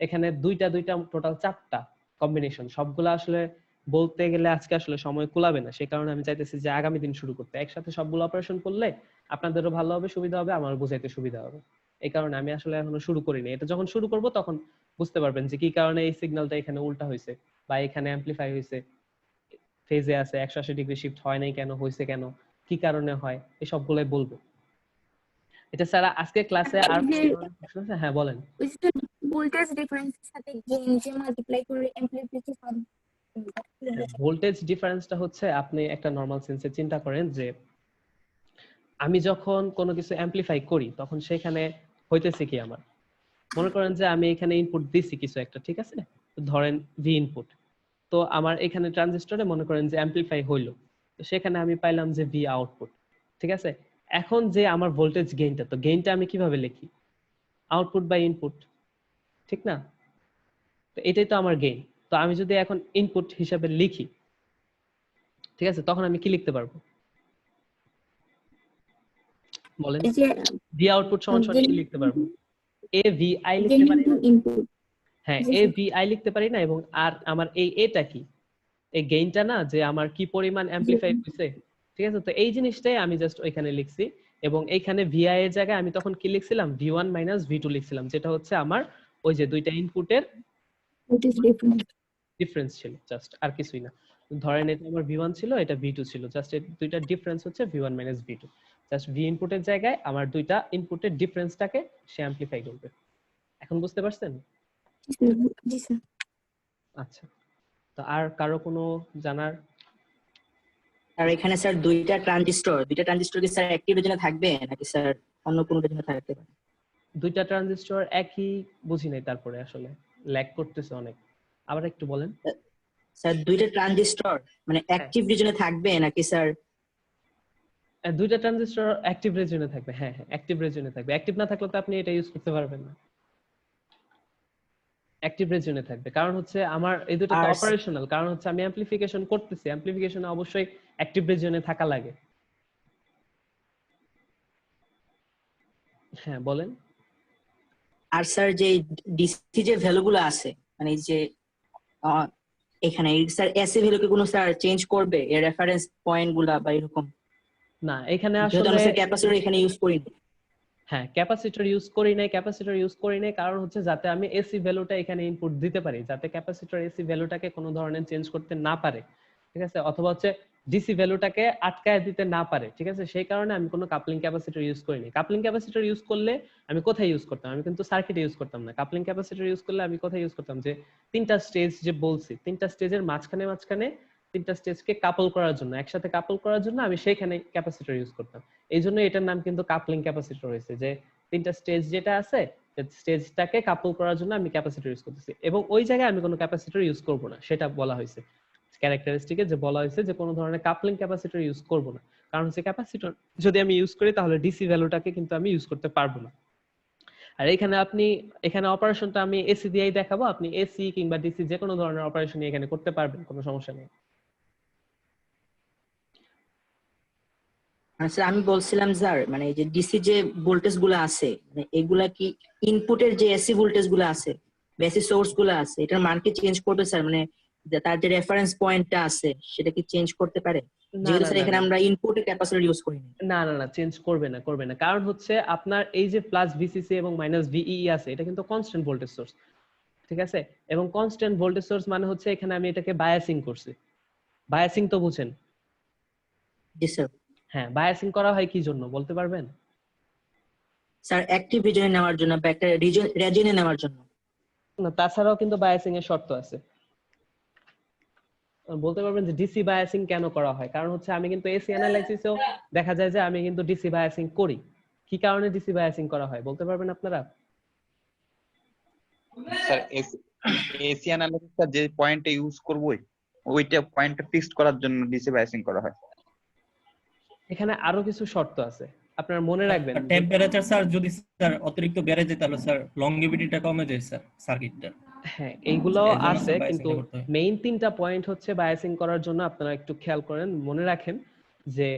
এখানে দুইটা টোটাল 4টা কম্বিনেশন, সবগুলো আসলে বলতে গেলে আজকে আসলে সময় কুলাবে না। সেই কারণে আমি চাইতেছি যে আগামী দিন শুরু করতে, একসাথে সবগুলো অপারেশন করলে আপনাদেরও ভালো হবে, সুবিধা হবে, আমার বুঝাইতে সুবিধা হবে। এই কারণে আমি আসলে এখনো শুরু করিনি। এটা যখন শুরু করব তখন বুঝতে পারবেন যে কি কারণে এই সিগন্যালটা এখানে উল্টা হয়েছে বা এখানে অ্যামপ্লিফাই হয়েছে, ফেজে আছে 180 ডিগ্রি শিফট হয় নাই কেন, হয়েছে কেন, কি কারণে হয়, এই সবগুলাই বলবো। এটা স্যার আজকে ক্লাসে আর এই যে কোনো ধরনের প্রশ্ন আছে? হ্যাঁ বলেন। ওই যে ভোল্টেজ ডিফারেন্সের সাথে গেইন যে মাল্টিপ্লাই করে অ্যামপ্লিফিকেশন ভোল্টেজ ডিফারেন্সটা হচ্ছে আপনি একটা নরমাল সেন্সে চিন্তা করেন যে আমি যখন কোনো কিছু অ্যামপ্লিফাই করি তখন সেখানে হইতেছে কি, আমার মনে করেন যে আমি এখানে ইনপুট দিছি কিছু একটা, ঠিক আছে, তো ধরেন ভি ইনপুট, তো আমার এখানে ট্রানজিস্টরে মনে করেন যে অ্যামপ্লিফাই হইলো, তো সেখানে আমি পাইলাম যে ভি আউটপুট, ঠিক আছে। এখন যে আমার ভোল্টেজ গেইনটা, তো গেইনটা আমি কিভাবে লিখি? আউটপুট বাই ইনপুট, ঠিক না? তো এটাই তো আমার গেইন। তো আমি যদি এখন ইনপুট হিসাবে লিখি, ঠিক আছে, তখন আমি কি লিখতে পারবো বলেন? এই যে ভি আউটপুট সমান সমান কি লিখতে পারবো? এ ভি আই লিখতে গেইন পারি ইনটু না? ইনপুট। হ্যাঁ, জি এ স্যার। ভি আই লিখতে পারি না, এবং আর আমার এই এটা কি, এই গেইনটা না, যে আমার কি পরিমাণ জি অ্যামপ্লিফাই হইছে, ঠিক আছে। তো এই জিনিসটাই আমি জাস্ট ওইখানে লিখছি, এবং এইখানে ভিআই এর জায়গায় আমি তখন কি লিখছিলাম? ভি1 মাইনাস ভি2 লিখছিলাম, যেটা হচ্ছে আমার ওই যে দুইটা ইনপুটের ভোল্টেজ ডিফারেন্স। ডিফারেন্স ছিল, জাস্ট আর কিছুই না। ধরেন এটা আমার ভি1 ছিল, এটা ভি2 ছিল, জাস্ট এই দুইটার ডিফারেন্স হচ্ছে ভি1 মাইনাস ভি2। জাস্ট ভি ইনপুটের জায়গায় আমার দুইটা ইনপুটের ডিফারেন্সটাকে সে অ্যামপ্লিফাই করবে। এখন বুঝতে পারছেন? জি স্যার। আচ্ছা, তো আর কারো কোনো জানার? আর এখানে স্যার দুইটা ট্রানজিস্টর কি স্যার অ্যাক্টিভ রিজনে থাকবে নাকি স্যার অন্য কোনো রিজনে থাকতে পারে? দুইটা ট্রানজিস্টর একই বুঝি নাই, তারপরে আসলে ল্যাগ করতেছে অনেক, আবার একটু বলেন। স্যার দুইটা ট্রানজিস্টর মানে অ্যাক্টিভ রিজনে থাকবে নাকি স্যার? দুইটা ট্রানজিস্টর অ্যাক্টিভ রিজিয়নে থাকবে, হ্যাঁ হ্যাঁ অ্যাক্টিভ রিজিয়নে থাকবে। অ্যাক্টিভ না থাকলে তো আপনি এটা ইউজ করতে পারবেন না। অ্যাক্টিভ রিজিয়নে থাকবে, কারণ হচ্ছে আমার এই দুটো তো আর অপারেশনাল, কারণ হচ্ছে আমি অ্যামপ্লিফিকেশন করতেছি, অ্যামপ্লিফিকেশনে অবশ্যই অ্যাক্টিভ রিজিয়নে থাকা লাগে। হ্যাঁ বলেন। আর স্যার যে ডিসি যে ভ্যালুগুলো আছে মানে এই যে আহ, এখানে স্যার এসি ভ্যালু কি কোনো স্যার চেঞ্জ করবে এর রেফারেন্স পয়েন্ট গুলা বা এরকম? না এখানে যেহেতু আসলে আমরা স্যার ক্যাপাসিটর এখানে ইউজ করি না। হ্যাঁ ক্যাপাসিটর ইউজ করি নাই, কারণ হচ্ছে যাতে আমি এসি ভ্যালুটা এখানে ইনপুট দিতে পারি, যাতে ক্যাপাসিটর এসি ভ্যালুটাকে কোনো ধরনের চেঞ্জ করতে না পারে, ঠিক আছে, অথবা হচ্ছে ডিসি ভ্যালুটাকে আটকায় দিতে না পারে, ঠিক আছে। সেই কারণে আমি কোনো কাপলিং ক্যাপাসিটর ইউজ করিনি। কাপলিং ক্যাপাসিটর ইউজ করলে আমি কোথায় ইউজ করতাম? আমি কিন্তু সার্কিটে ইউজ করতাম না। কাপলিং ক্যাপাসিটর ইউজ করলে আমি কোথায় ইউজ করতাম? যে তিনটা স্টেজ যে বলছি, তিনটা স্টেজের মাঝখানে তিনটা স্টেজকে কাপল করার জন্য, একসাথে কাপল করার জন্য আমি সেইখানে ক্যাপাসিটর ইউজ করতাম। এই জন্য এটার নাম কিন্তু কাপলিং ক্যাপাসিটর হয়েছে, যে তিনটা স্টেজ যেটা আছে, স্টেজটাকে কাপল করার জন্য আমি ক্যাপাসিটর ইউজ করতেছি, এবং ওই জায়গায় আমি কোনো ক্যাপাসিটর ইউজ করব না, সেটা বলা হয়েছে ক্যারেক্টারিস্টিকে, যে বলা হয়েছে যে কোনো ধরনের কাপলিং ক্যাপাসিটর ইউজ করব না, কারণ হচ্ছে ক্যাপাসিটর যদি আমি ইউজ করি তাহলে ডিসি ভ্যালুটাকে কিন্তু আমি ইউজ করতে পারবো না। আর এখানে অপারেশনটা আমি এসি দিয়েই দেখাবো, আপনি এসি কিংবা ডিসি যে কোনো ধরনের অপারেশন এখানে করতে পারবেন, কোনো সমস্যা নেই। স্যার আমি বলছিলাম স্যার মানে এই যে ডিসি যে ভোল্টেজ গুলো আছে মানে এগুলা কি ইনপুটের যে এসি ভোল্টেজ গুলো আছে বেসি সোর্স গুলো আছে এটার মান কি চেঞ্জ করবে স্যার? মানে তার যে রেফারেন্স পয়েন্টটা আছে সেটা কি চেঞ্জ করতে পারে? না যেহেতু না স্যার না এখানে না আমরা ইনপুটে ক্যাপাসিটর ইউজ করি না। না চেঞ্জ করবে না, কারণ হচ্ছে আপনার এই যে প্লাস ভিসিসি এবং মাইনাস ভিই আছে, এটা কিন্তু কনস্ট্যান্ট ভোল্টেজ সোর্স, ঠিক আছে। এবং কনস্ট্যান্ট ভোল্টেজ সোর্স মানে হচ্ছে এখানে আমি এটাকে বায়াসিং করছি। বায়াসিং তো বুঝেন? জি স্যার। হ্যাঁ, বায়াসিং করা হয় কি জন্য বলতে পারবেন? স্যার অ্যাক্টিভ রিজনে নেওয়ার জন্য বা একটা রিজনে নেওয়ার জন্য। না, তাছাড়াও কিন্তু বায়াসিং এর শর্ত আছে। বলতে পারবেন যে ডিসি বায়াসিং কেন করা হয়? কারণ হচ্ছে আমি কিন্তু এসি অ্যানালাইসিসেও দেখা যায় যে আমি কিন্তু ডিসি বায়াসিং করি। কি কারণে ডিসি বায়াসিং করা হয় বলতে পারবেন আপনারা? স্যার এসি অ্যানালিসিসটা যে পয়েন্টে ইউজ করব ওইটা পয়েন্টটা ফিক্সড করার জন্য ডিসি বায়াসিং করা হয়। এখানে আরো কিছু শর্ত আছে, আপনারা মনে রাখবেন। টেম্পারেচার স্যার যদি স্যার অতিরিক্ত বেড়ে যায় তাহলে স্যার লংগেভিটিটা কমে যায় স্যার সার্কিটটা। হ্যাঁ, এইগুলো এর জন্য আছে, biasing কিন্তু করতে হয়। মেইন 3টা পয়েন্ট হচ্ছে বায়াসিং করার জন্য। আপনারা একটু খেয়াল করেন, মনে রাখেন যে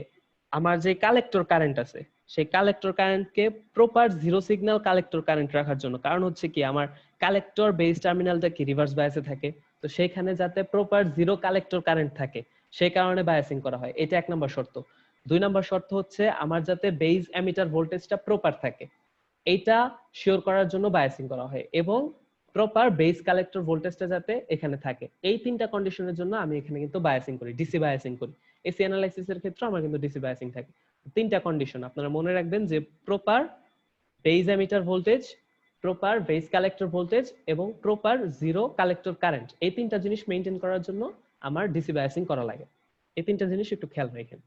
আমার যে কালেক্টর কারেন্ট আছে সেই কালেক্টর কারেন্টকে proper zero signal collector current রাখার জন্য। কারণ হচ্ছে কি, আমার কালেক্টর বেস টার্মিনালটা কি রিভার্স বায়াসে থাকে, তো সেইখানে যাতে প্রপার জিরো কালেক্টর কারেন্ট থাকে সেই কারণে বায়াসিং করা হয়। এটা 1 নম্বর শর্ত। 2 নম্বর শর্ত হচ্ছে আমার যাতে বেস এমিটার ভোল্টেজটা প্রপার থাকে, এইটা শিওর করার জন্য বায়াসিং করা হয়, এবং প্রপার বেস কালেক্টর ভোল্টেজটা যাতে এখানে থাকে। এই 3টা কন্ডিশনের জন্য আমি এখানে কিন্তু বায়াসিং করি, ডিসি বায়াসিং করি। এসি অ্যানালাইসিসের ক্ষেত্রে আমার কিন্তু ডিসি বায়াসিং থাকে। 3টা কন্ডিশন আপনারা মনে রাখবেন, যে proper base emitter voltage, proper base collector voltage এবং প্রপার জিরো কালেক্টর কারেন্ট। এই 3টা জিনিস মেইনটেইন করার জন্য আমার ডিসি বায়াসিং করা লাগে। এই 3টা জিনিস একটু খেয়াল রাখেন।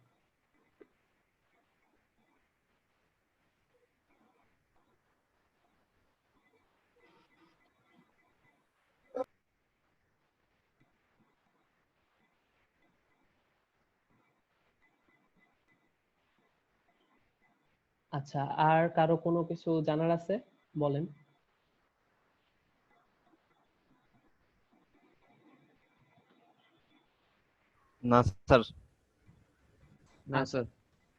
আচ্ছা, আর কারো কোনো কিছু জানার আছে বলেন। না স্যার। না স্যার।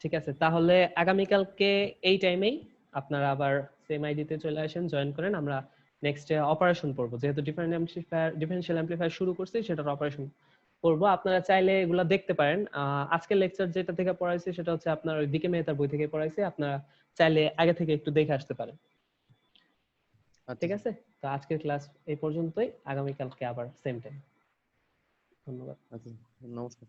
ঠিক আছে, তাহলে আগামীকালকে এই টাইমেই আপনারা আবার সেম আইডিতে চলে আসেন, জয়েন করেন। আমরা নেক্সট অপারেশন পড়বো, যেহেতু ডিফারেনশিয়াল অ্যামপ্লিফায়ার শুরু করছি সেটার অপারেশন পড়বো। আপনারা চাইলে এগুলা দেখতে পারেন। আজকের লেকচার যেটা থেকে পড়াইছি সেটা হচ্ছে আপনার ওই ডিকে মেহতার বই থেকে পড়াইছি, আপনারা চাইলে আগে থেকে একটু দেখে আসতে পারেন। ঠিক আছে, তো আজকের ক্লাস এই পর্যন্তই, আগামীকালকে আবার সেম টাইম। ধন্যবাদ। আচ্ছা, নমস্কার।